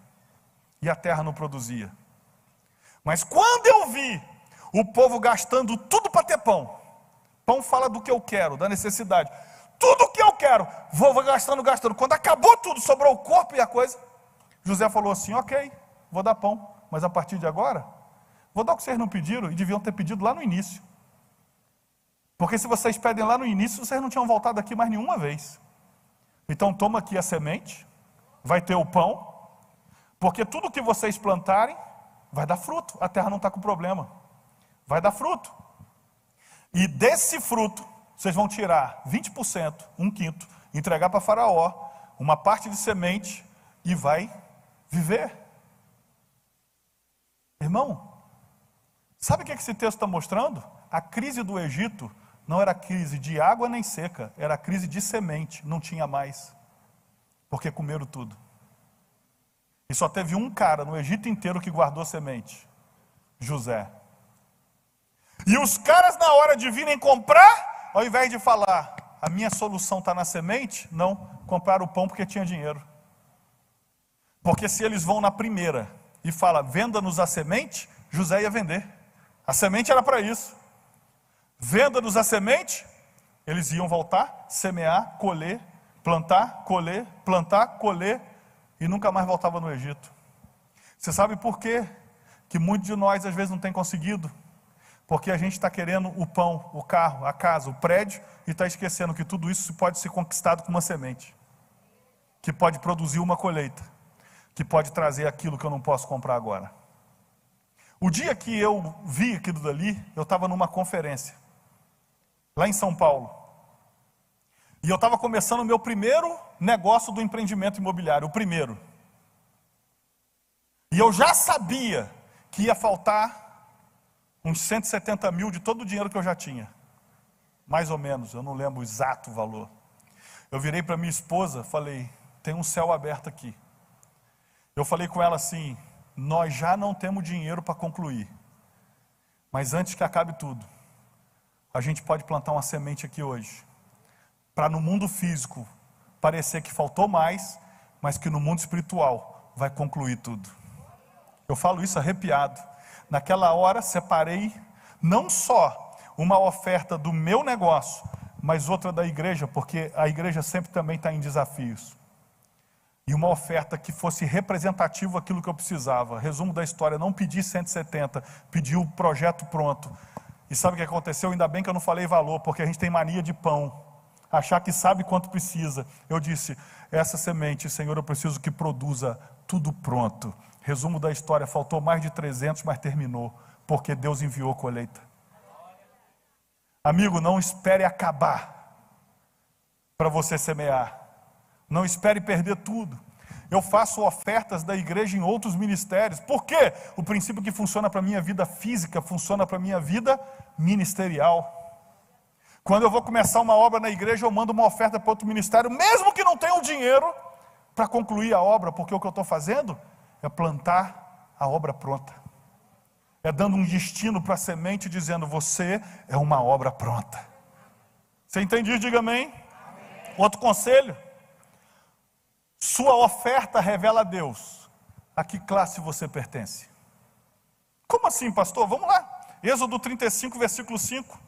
e a terra não produzia. Mas quando eu vi o povo gastando tudo para ter pão, pão fala do que eu quero, da necessidade, tudo que eu quero, vou gastando, quando acabou tudo, sobrou o corpo e a coisa, José falou assim: ok, vou dar pão, mas a partir de agora, vou dar o que vocês não pediram, e deviam ter pedido lá no início, porque se vocês pedem lá no início, vocês não tinham voltado aqui mais nenhuma vez. Então toma aqui a semente, vai ter o pão, porque tudo que vocês plantarem, vai dar fruto, a terra não está com problema, vai dar fruto, e desse fruto, vocês vão tirar 20%, 1/5, entregar para Faraó, uma parte de semente, e vai viver. Irmão, sabe o que esse texto está mostrando? A crise do Egito não era crise de água nem seca, era crise de semente, não tinha mais, porque comeram tudo. E só teve um cara no Egito inteiro que guardou semente: José. E os caras, na hora de virem comprar, ao invés de falar: a minha solução está na semente, não, compraram o pão porque tinha dinheiro. Porque se eles vão na primeira e falam: venda-nos a semente, José ia vender. A semente era para isso. Venda-nos a semente, eles iam voltar, semear, colher, plantar, colher, e nunca mais voltava no Egito. Você sabe por quê que muitos de nós às vezes não tem conseguido? Porque a gente está querendo o pão, o carro, a casa, o prédio, e está esquecendo que tudo isso pode ser conquistado com uma semente, que pode produzir uma colheita. que pode trazer aquilo que eu não posso comprar agora. O dia que eu vi aquilo dali, eu estava numa conferência, lá em São Paulo. E eu estava começando o meu primeiro negócio do empreendimento imobiliário, o primeiro. E eu já sabia que ia faltar uns 170 mil de todo o dinheiro que eu já tinha. Mais ou menos, eu não lembro o exato valor. Eu virei para minha esposa, falei, tem um céu aberto aqui. Eu falei com ela assim, nós já não temos dinheiro para concluir. Mas antes que acabe tudo, a gente pode plantar uma semente aqui hoje. Para no mundo físico parecer que faltou mais, mas que no mundo espiritual vai concluir tudo. Eu falo isso arrepiado. Naquela hora separei não só uma oferta do meu negócio, mas outra da igreja, porque a igreja sempre também está em desafios. E uma oferta que fosse representativa daquilo que eu precisava. Resumo da história, não pedi 170, pedi o projeto pronto. E sabe o que aconteceu? Ainda bem que eu não falei valor, porque a gente tem mania de pão. Achar que sabe quanto precisa. Eu disse, essa semente, Senhor, eu preciso que produza tudo pronto. Resumo da história, faltou mais de 300, mas terminou, porque Deus enviou colheita. Amigo, não espere acabar para você semear. Não espere perder tudo. Eu faço ofertas da igreja em outros ministérios. Por quê? O princípio que funciona para a minha vida física, funciona para a minha vida ministerial. Quando eu vou começar uma obra na igreja, eu mando uma oferta para outro ministério, mesmo que não tenha o dinheiro para concluir a obra, porque o que eu estou fazendo é plantar a obra pronta. É dando um destino para a semente, dizendo, você é uma obra pronta. Você entende isso? Diga amém. Outro conselho. Sua oferta revela a Deus a que classe você pertence. Como assim, pastor? Vamos lá. Êxodo 35, versículo 5.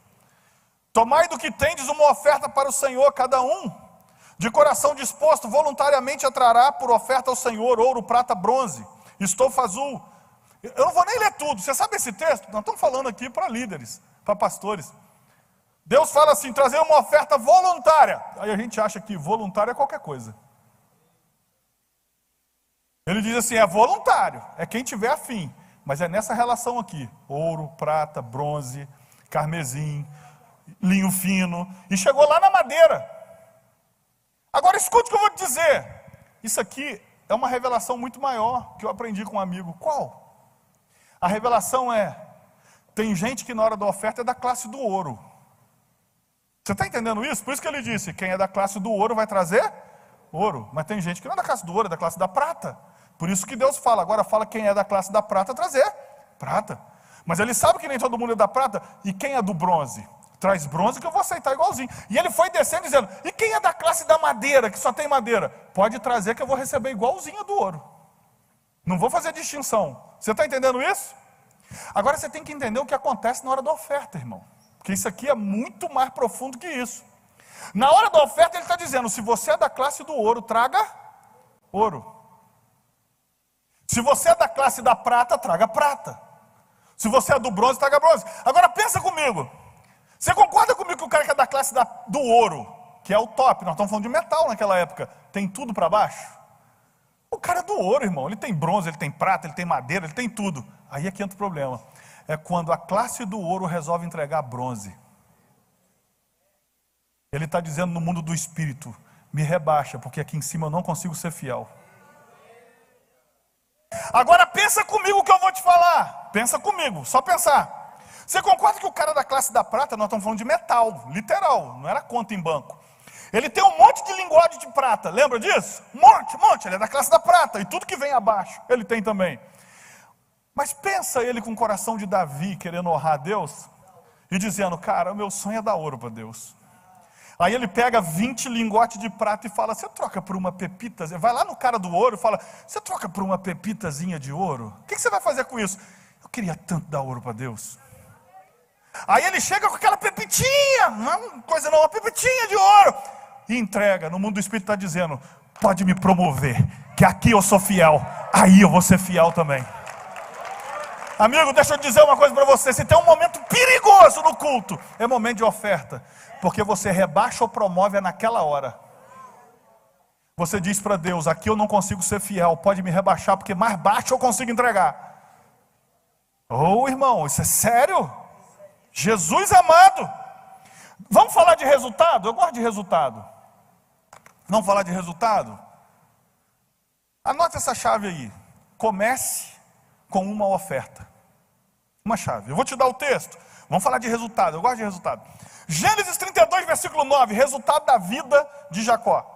Tomai do que tendes uma oferta para o Senhor, cada um, de coração disposto, voluntariamente atrará por oferta ao Senhor, ouro, prata, bronze, estofa azul. Eu não vou nem ler tudo. Você sabe esse texto? Nós estamos falando aqui para líderes, para pastores. Deus fala assim, trazer uma oferta voluntária. Aí a gente acha que voluntário é qualquer coisa. Ele diz assim, é voluntário, é quem tiver afim. Mas é nessa relação aqui, ouro, prata, bronze, carmesim, linho fino, e chegou lá na madeira. Agora escute o que eu vou te dizer. Isso aqui é uma revelação muito maior que eu aprendi com um amigo. Qual? A revelação é, tem gente que na hora da oferta é da classe do ouro. Você está entendendo isso? Por isso que ele disse, quem é da classe do ouro vai trazer ouro. Mas tem gente que não é da classe do ouro, é da classe da prata. Por isso que Deus fala, agora fala quem é da classe da prata trazer prata. Mas ele sabe que nem todo mundo é da prata. E quem é do bronze? Traz bronze que eu vou aceitar igualzinho. E ele foi descendo dizendo, e quem é da classe da madeira, que só tem madeira? Pode trazer que eu vou receber igualzinho do ouro. Não vou fazer distinção. Você está entendendo isso? Agora você tem que entender o que acontece na hora da oferta, irmão. Porque isso aqui é muito mais profundo que isso. Na hora da oferta ele está dizendo, se você é da classe do ouro, traga ouro. Se você é da classe da prata, traga prata. Se você é do bronze, traga bronze. Agora pensa comigo. Você concorda comigo que o cara que é da classe do ouro, que é o top, nós estamos falando de metal naquela época, tem tudo para baixo? O cara é do ouro, irmão. Ele tem bronze, ele tem prata, ele tem madeira, ele tem tudo. Aí é que entra o problema. É quando a classe do ouro resolve entregar bronze. Ele está dizendo no mundo do espírito, me rebaixa, porque aqui em cima eu não consigo ser fiel. Agora pensa comigo o que eu vou te falar. Pensa comigo, só pensar. Você concorda que o cara da classe da prata, nós estamos falando de metal, literal, não era conta em banco. Ele tem um monte de lingote de prata, lembra disso? Monte, ele é da classe da prata, e tudo que vem abaixo, ele tem também. Mas pensa ele com o coração de Davi, querendo honrar a Deus, e dizendo, cara, o meu sonho é dar ouro para Deus. Aí ele pega 20 lingotes de prata e fala, você troca por uma pepita? Vai lá no cara do ouro e fala, você troca por uma pepitazinha de ouro? O que você vai fazer com isso? Eu queria tanto dar ouro para Deus. Aí ele chega com aquela pepitinha, não, coisa não, uma pepitinha de ouro, e entrega. No mundo do Espírito está dizendo, pode me promover, que aqui eu sou fiel, aí eu vou ser fiel também. Amigo, deixa eu dizer uma coisa para você, se tem um momento perigoso no culto, é momento de oferta, porque você rebaixa ou promove naquela hora. você diz para Deus: aqui eu não consigo ser fiel, pode me rebaixar, porque mais baixo eu consigo entregar. Oh, irmão, isso é sério? Jesus amado. Vamos falar de resultado? Eu gosto de resultado. Vamos falar de resultado? Anote essa chave aí. Comece com uma oferta. Uma chave. Eu vou te dar o texto. Vamos falar de resultado. Eu gosto de resultado. Gênesis 32, versículo 9. Resultado da vida de Jacó.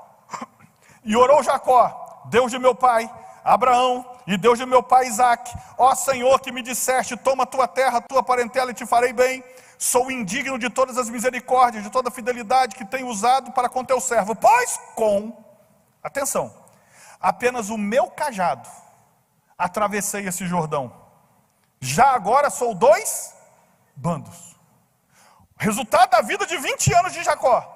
E orou Jacó: Deus de meu pai Abraão e Deus de meu pai Isaque, ó Senhor, que me disseste: toma a tua terra, a tua parentela e te farei bem. Sou indigno de todas as misericórdias, de toda a fidelidade que tenho usado para com teu servo, pois atenção, apenas o meu cajado atravessei esse Jordão. Já agora sou 2 bandos. Resultado da vida de 20 anos de Jacó.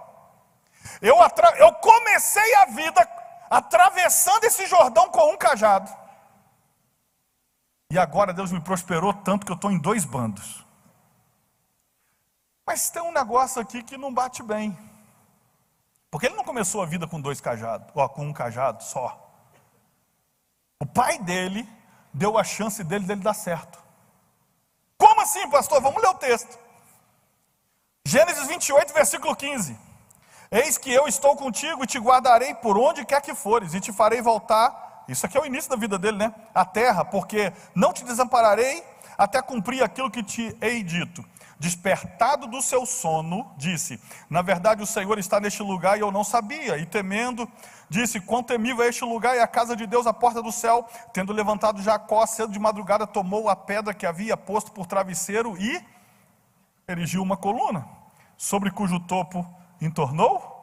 Eu comecei a vida atravessando esse Jordão com um cajado. E agora Deus me prosperou tanto que eu estou em 2 bandos. Mas tem um negócio aqui que não bate bem. Porque ele não começou a vida com 2 cajados, com um cajado só. O pai dele deu a chance dele dar certo. Como assim, pastor? Vamos ler o texto. Gênesis 28, versículo 15. Eis que eu estou contigo e te guardarei por onde quer que fores, e te farei voltar. Isso aqui é o início da vida dele, né? A terra, porque não te desampararei até cumprir aquilo que te hei dito. Despertado do seu sono, disse: na verdade o Senhor está neste lugar e eu não sabia. E temendo, disse: quão temível é este lugar e a casa de Deus, a porta do céu. Tendo levantado Jacó cedo de madrugada, tomou a pedra que havia posto por travesseiro e erigiu uma coluna, sobre cujo topo entornou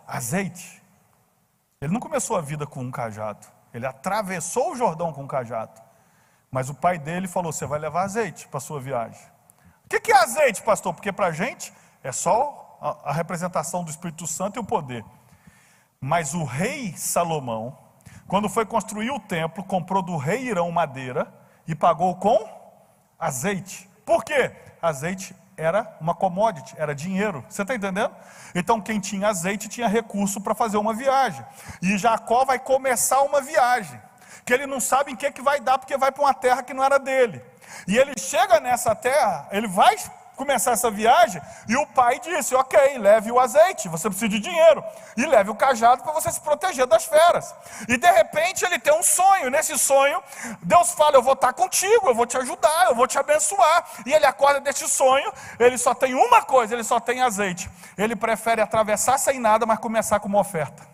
azeite. Ele não começou a vida com um cajado, ele atravessou o Jordão com um cajado. Mas o pai dele falou: você vai levar azeite para a sua viagem. O que é azeite, pastor? Porque para a gente é só a representação do Espírito Santo e o poder. Mas o rei Salomão, quando foi construir o templo, comprou do rei Hirão madeira e pagou com azeite. Por quê? Azeite era uma commodity, era dinheiro. Você está entendendo? Então quem tinha azeite tinha recurso para fazer uma viagem. E Jacó vai começar uma viagem que ele não sabe em que vai dar, porque vai para uma terra que não era dele. E ele chega nessa terra, ele vai começar essa viagem, e o pai disse: ok, leve o azeite, você precisa de dinheiro, e leve o cajado para você se proteger das feras. E de repente ele tem um sonho. Nesse sonho Deus fala: eu vou estar contigo, eu vou te ajudar, eu vou te abençoar. E ele acorda desse sonho, ele só tem uma coisa, ele só tem azeite. Ele prefere atravessar sem nada, mas começar com uma oferta.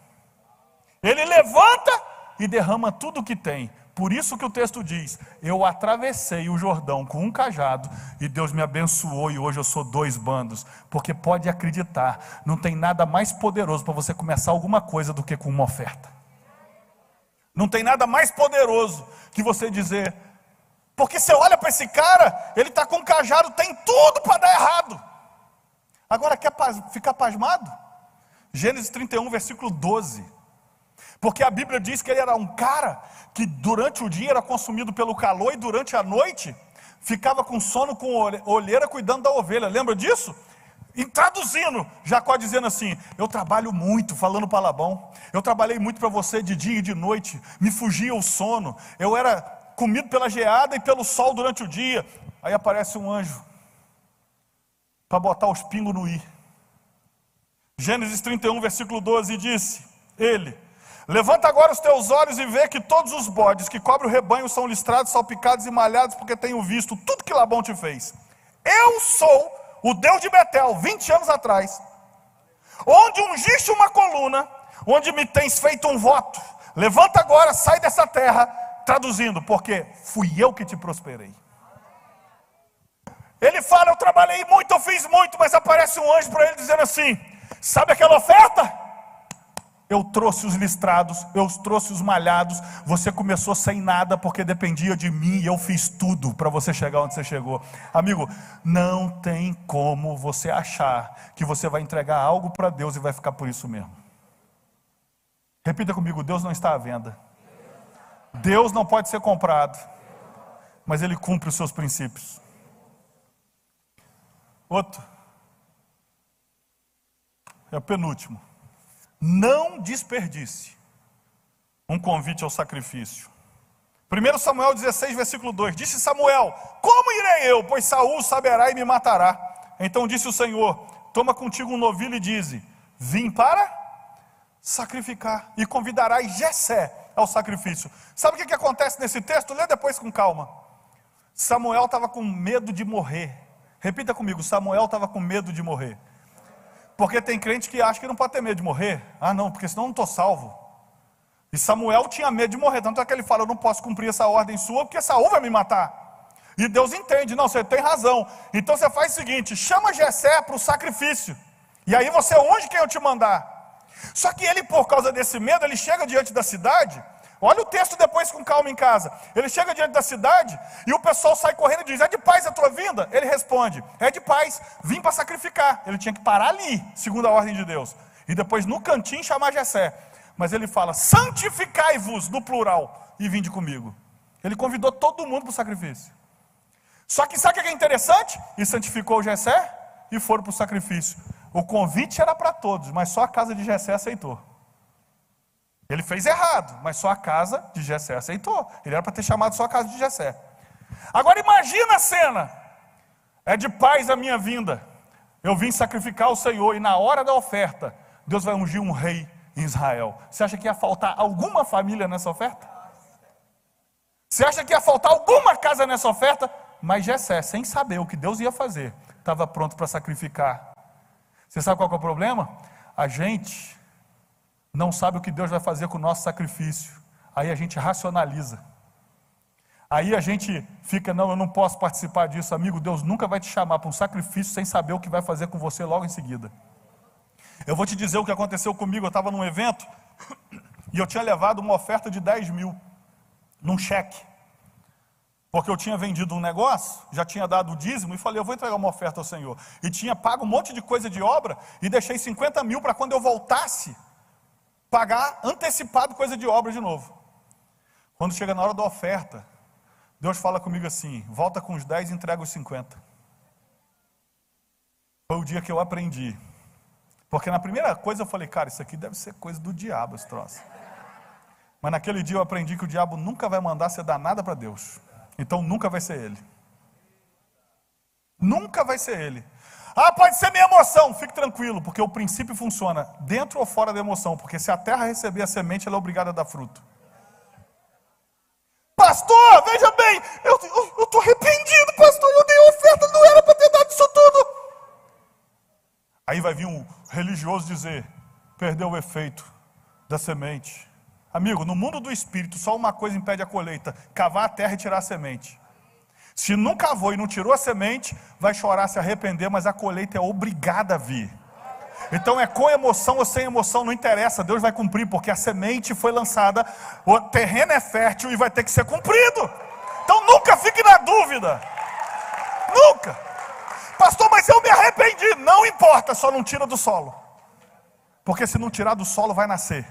Ele levanta e derrama tudo o que tem. Por isso que o texto diz: eu atravessei o Jordão com um cajado e Deus me abençoou, e hoje eu sou 2 bandos. Porque pode acreditar, não tem nada mais poderoso para você começar alguma coisa do que com uma oferta. Não tem nada mais poderoso que você dizer, porque você olha para esse cara, ele está com um cajado, tem tudo para dar errado. Agora quer ficar pasmado? Gênesis 31, versículo 12. Porque a Bíblia diz que ele era um cara que durante o dia era consumido pelo calor, e durante a noite ficava com sono, com olheira, cuidando da ovelha. Lembra disso? E traduzindo, Jacó dizendo assim: eu trabalho muito, falando para Labão, eu trabalhei muito para você de dia e de noite, me fugia o sono, eu era comido pela geada e pelo sol durante o dia. Aí aparece um anjo para botar os pingos no i. Gênesis 31, versículo 12, disse ele: levanta agora os teus olhos e vê que todos os bodes que cobrem o rebanho são listrados, salpicados e malhados, porque tenho visto tudo que Labão te fez. Eu sou o Deus de Betel, 20 anos atrás, onde ungiste uma coluna, onde me tens feito um voto. Levanta agora, sai dessa terra. Traduzindo, porque fui eu que te prosperei. Ele fala: eu trabalhei muito, eu fiz muito, mas aparece um anjo para ele dizendo assim: sabe aquela oferta? Eu trouxe os listrados, eu trouxe os malhados. Você começou sem nada porque dependia de mim, e eu fiz tudo para você chegar onde você chegou. Amigo, não tem como você achar que você vai entregar algo para Deus e vai ficar por isso mesmo. Repita comigo: Deus não está à venda. Deus não pode ser comprado, mas Ele cumpre os seus princípios. Outro, é o penúltimo. não desperdice um convite ao sacrifício. 1 Samuel 16, versículo 2, disse Samuel, como irei eu, pois Saul saberá e me matará. Então disse o Senhor, toma contigo um novilho e dize, vim para sacrificar, e convidarás Jessé ao sacrifício. Sabe o que acontece nesse texto? Lê depois com calma. Samuel estava com medo de morrer. Repita comigo, Samuel estava com medo de morrer. Porque tem crente que acha que não pode ter medo de morrer. Ah não, porque senão eu não estou salvo. E Samuel tinha medo de morrer, tanto é que ele fala, eu não posso cumprir essa ordem sua, porque Saul vai me matar. E Deus entende, não, você tem razão. Então você faz o seguinte, chama Jessé para o sacrifício. E aí você unge quem eu te mandar. Só que ele, por causa desse medo, ele chega diante da cidade. Olha o texto depois com calma em casa. Ele chega diante da cidade e o pessoal sai correndo e diz, é de paz a tua vinda? Ele responde, é de paz, vim para sacrificar. Ele tinha que parar ali, segundo a ordem de Deus. E depois no cantinho chamar Jessé. Mas ele fala, santificai-vos, no plural, e vinde comigo. Ele convidou todo mundo para o sacrifício. Só que sabe o que é interessante? E santificou Jessé e foram para o sacrifício. O convite era para todos, mas só a casa de Jessé aceitou. Ele fez errado, mas só a casa de Jessé aceitou. Ele era para ter chamado só a casa de Jessé. Agora imagina a cena. É de paz a minha vinda. Eu vim sacrificar o Senhor e na hora da oferta, Deus vai ungir um rei em Israel. Você acha que ia faltar alguma família nessa oferta? Você acha que ia faltar alguma casa nessa oferta? Mas Jessé, sem saber o que Deus ia fazer, estava pronto para sacrificar. Você sabe qual que é o problema? A gente não sabe o que Deus vai fazer com o nosso sacrifício. Aí a gente racionaliza. Aí a gente fica, não, eu não posso participar disso. Amigo, Deus nunca vai te chamar para um sacrifício sem saber o que vai fazer com você logo em seguida. Eu vou te dizer o que aconteceu comigo. Eu estava num evento e eu tinha levado uma oferta de 10 mil num cheque. Porque eu tinha vendido um negócio, já tinha dado o dízimo e falei, eu vou entregar uma oferta ao Senhor. E tinha pago um monte de coisa de obra e deixei 50 mil para quando eu voltasse, pagar antecipado coisa de obra de novo. Quando chega na hora da oferta, Deus fala comigo assim, volta com os 10 e entrega os 50. Foi o dia que eu aprendi. Porque na primeira coisa eu falei, cara, isso aqui deve ser coisa do diabo, esse troço. Mas naquele dia eu aprendi que o diabo nunca vai mandar você dar nada para Deus. Então nunca vai ser ele. Nunca vai ser ele. Ah, pode ser minha emoção. Fique tranquilo, porque o princípio funciona dentro ou fora da emoção. Porque se a terra receber a semente, ela é obrigada a dar fruto. Pastor, veja bem, eu estou arrependido, pastor. Eu dei oferta, não era para ter dado isso tudo. Aí vai vir um religioso dizer, perdeu o efeito da semente. Amigo, no mundo do espírito, só uma coisa impede a colheita, cavar a terra e tirar a semente. Se não cavou e não tirou a semente, vai chorar, se arrepender, mas a colheita é obrigada a vir. Então é com emoção ou sem emoção, não interessa, Deus vai cumprir, porque a semente foi lançada, o terreno é fértil e vai ter que ser cumprido. Então nunca fique na dúvida. Nunca. Pastor, mas eu me arrependi. Não importa, só não tira do solo. Porque se não tirar do solo, vai nascer.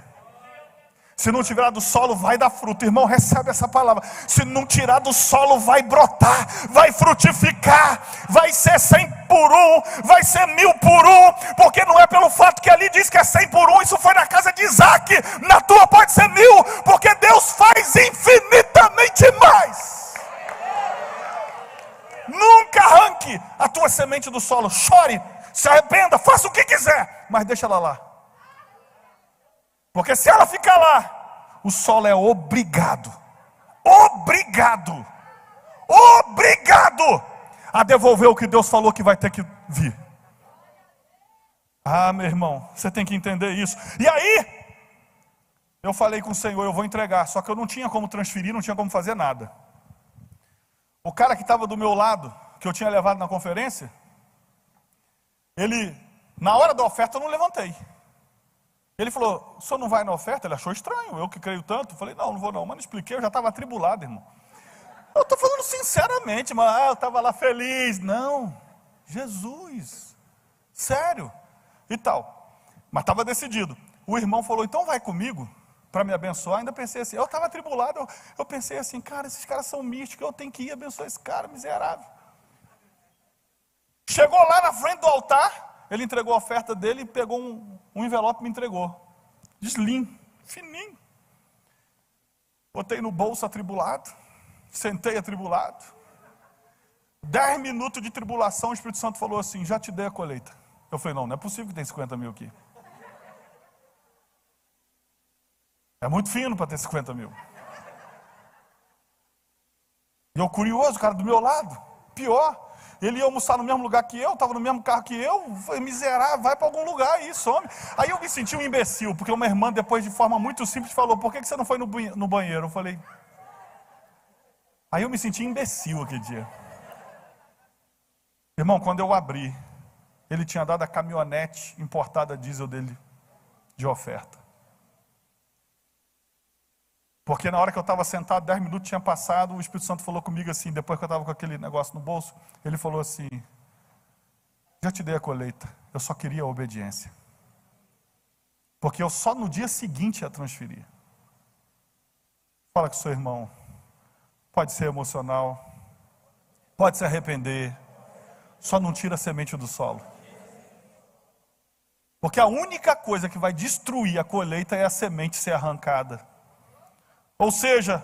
Se não tirar do solo, vai dar fruto. Irmão, recebe essa palavra. Se não tirar do solo, vai brotar, vai frutificar, vai ser 100 por 1, vai ser 1000 por 1, porque não é pelo fato que ali diz que é 100 por 1, isso foi na casa de Isaac, na tua pode ser 1000, porque Deus faz infinitamente mais. Nunca arranque a tua semente do solo, chore, se arrependa, faça o que quiser, mas deixa ela lá. Porque se ela ficar lá, o solo é obrigado a devolver o que Deus falou que vai ter que vir. Ah, meu irmão, você tem que entender isso. E aí, eu falei com o Senhor, eu vou entregar, só que eu não tinha como transferir, não tinha como fazer nada. O cara que estava do meu lado, que eu tinha levado na conferência, ele, na hora da oferta eu não levantei. Ele falou, o senhor não vai na oferta? Ele achou estranho, eu que creio tanto. Eu falei, não vou não, mas não expliquei, eu já estava atribulado, irmão. Eu estou falando sinceramente, mas eu estava lá feliz. Não, Jesus, sério, e tal. Mas estava decidido. O irmão falou, então vai comigo, para me abençoar. Ainda pensei assim, eu estava atribulado, eu pensei assim, cara, esses caras são místicos, eu tenho que ir abençoar esse cara miserável. Chegou lá na frente do altar, ele entregou a oferta dele e pegou um envelope e me entregou. de slim, fininho. Botei no bolso atribulado, sentei atribulado. 10 minutos de tribulação, o Espírito Santo falou assim: já te dei a colheita. Eu falei: não é possível que tem 50 mil aqui. É muito fino para ter 50 mil. E eu curioso, o cara do meu lado, pior. Ele ia almoçar no mesmo lugar que eu, estava no mesmo carro que eu. Foi miserável, vai para algum lugar aí, some. Aí eu me senti um imbecil, porque uma irmã, depois de forma muito simples, falou: por que você não foi no banheiro? Eu falei... Aí eu me senti imbecil aquele dia. Irmão, quando eu abri, ele tinha dado a caminhonete importada diesel dele de oferta. Porque na hora que eu estava sentado, 10 minutos tinha passado, o Espírito Santo falou comigo assim, depois que eu estava com aquele negócio no bolso, ele falou assim: já te dei a colheita, eu só queria a obediência. Porque eu só no dia seguinte ia transferir. Fala com o seu irmão, pode ser emocional, pode se arrepender, só não tira a semente do solo. Porque a única coisa que vai destruir a colheita é a semente ser arrancada. Ou seja,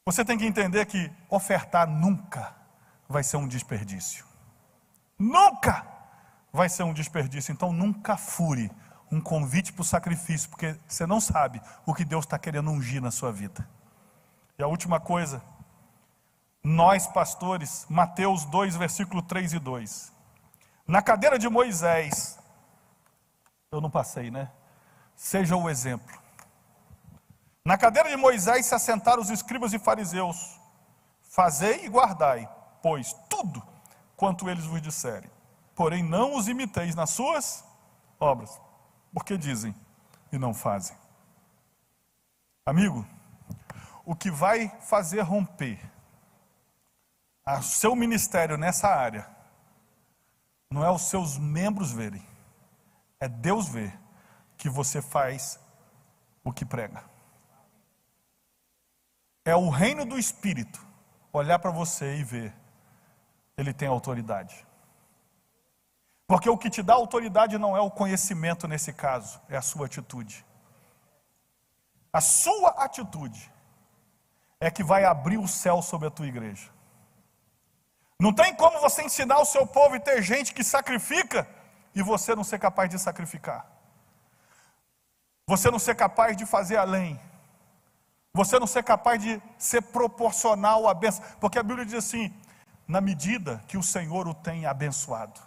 você tem que entender que ofertar nunca vai ser um desperdício. Nunca vai ser um desperdício. Então nunca fure um convite para o sacrifício, porque você não sabe o que Deus está querendo ungir na sua vida. E a última coisa, nós pastores, Mateus 2, versículo 3 e 2. Na cadeira de Moisés, eu não passei, né? Seja o exemplo. Na cadeira de Moisés se assentaram os escribas e fariseus. Fazei e guardai, pois tudo quanto eles vos disserem. Porém não os imiteis nas suas obras, porque dizem e não fazem. Amigo, o que vai fazer romper o seu ministério nessa área, não é os seus membros verem, é Deus ver que você faz o que prega. É o reino do Espírito olhar para você e ver, ele tem autoridade. Porque o que te dá autoridade não é o conhecimento nesse caso, é a sua atitude. A sua atitude é que vai abrir o céu sobre a tua igreja. Não tem como você ensinar o seu povo e ter gente que sacrifica e você não ser capaz de sacrificar. Você não ser capaz de fazer além. Você não ser capaz de ser proporcional à bênção. Porque a Bíblia diz assim: na medida que o Senhor o tem abençoado.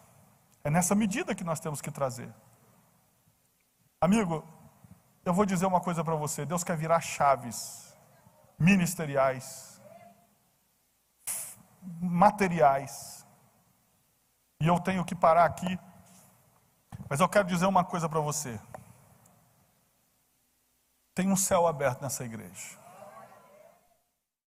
É nessa medida que nós temos que trazer. Amigo, eu vou dizer uma coisa para você. Deus quer virar chaves ministeriais, materiais. E eu tenho que parar aqui. Mas eu quero dizer uma coisa para você. Tem um céu aberto nessa igreja.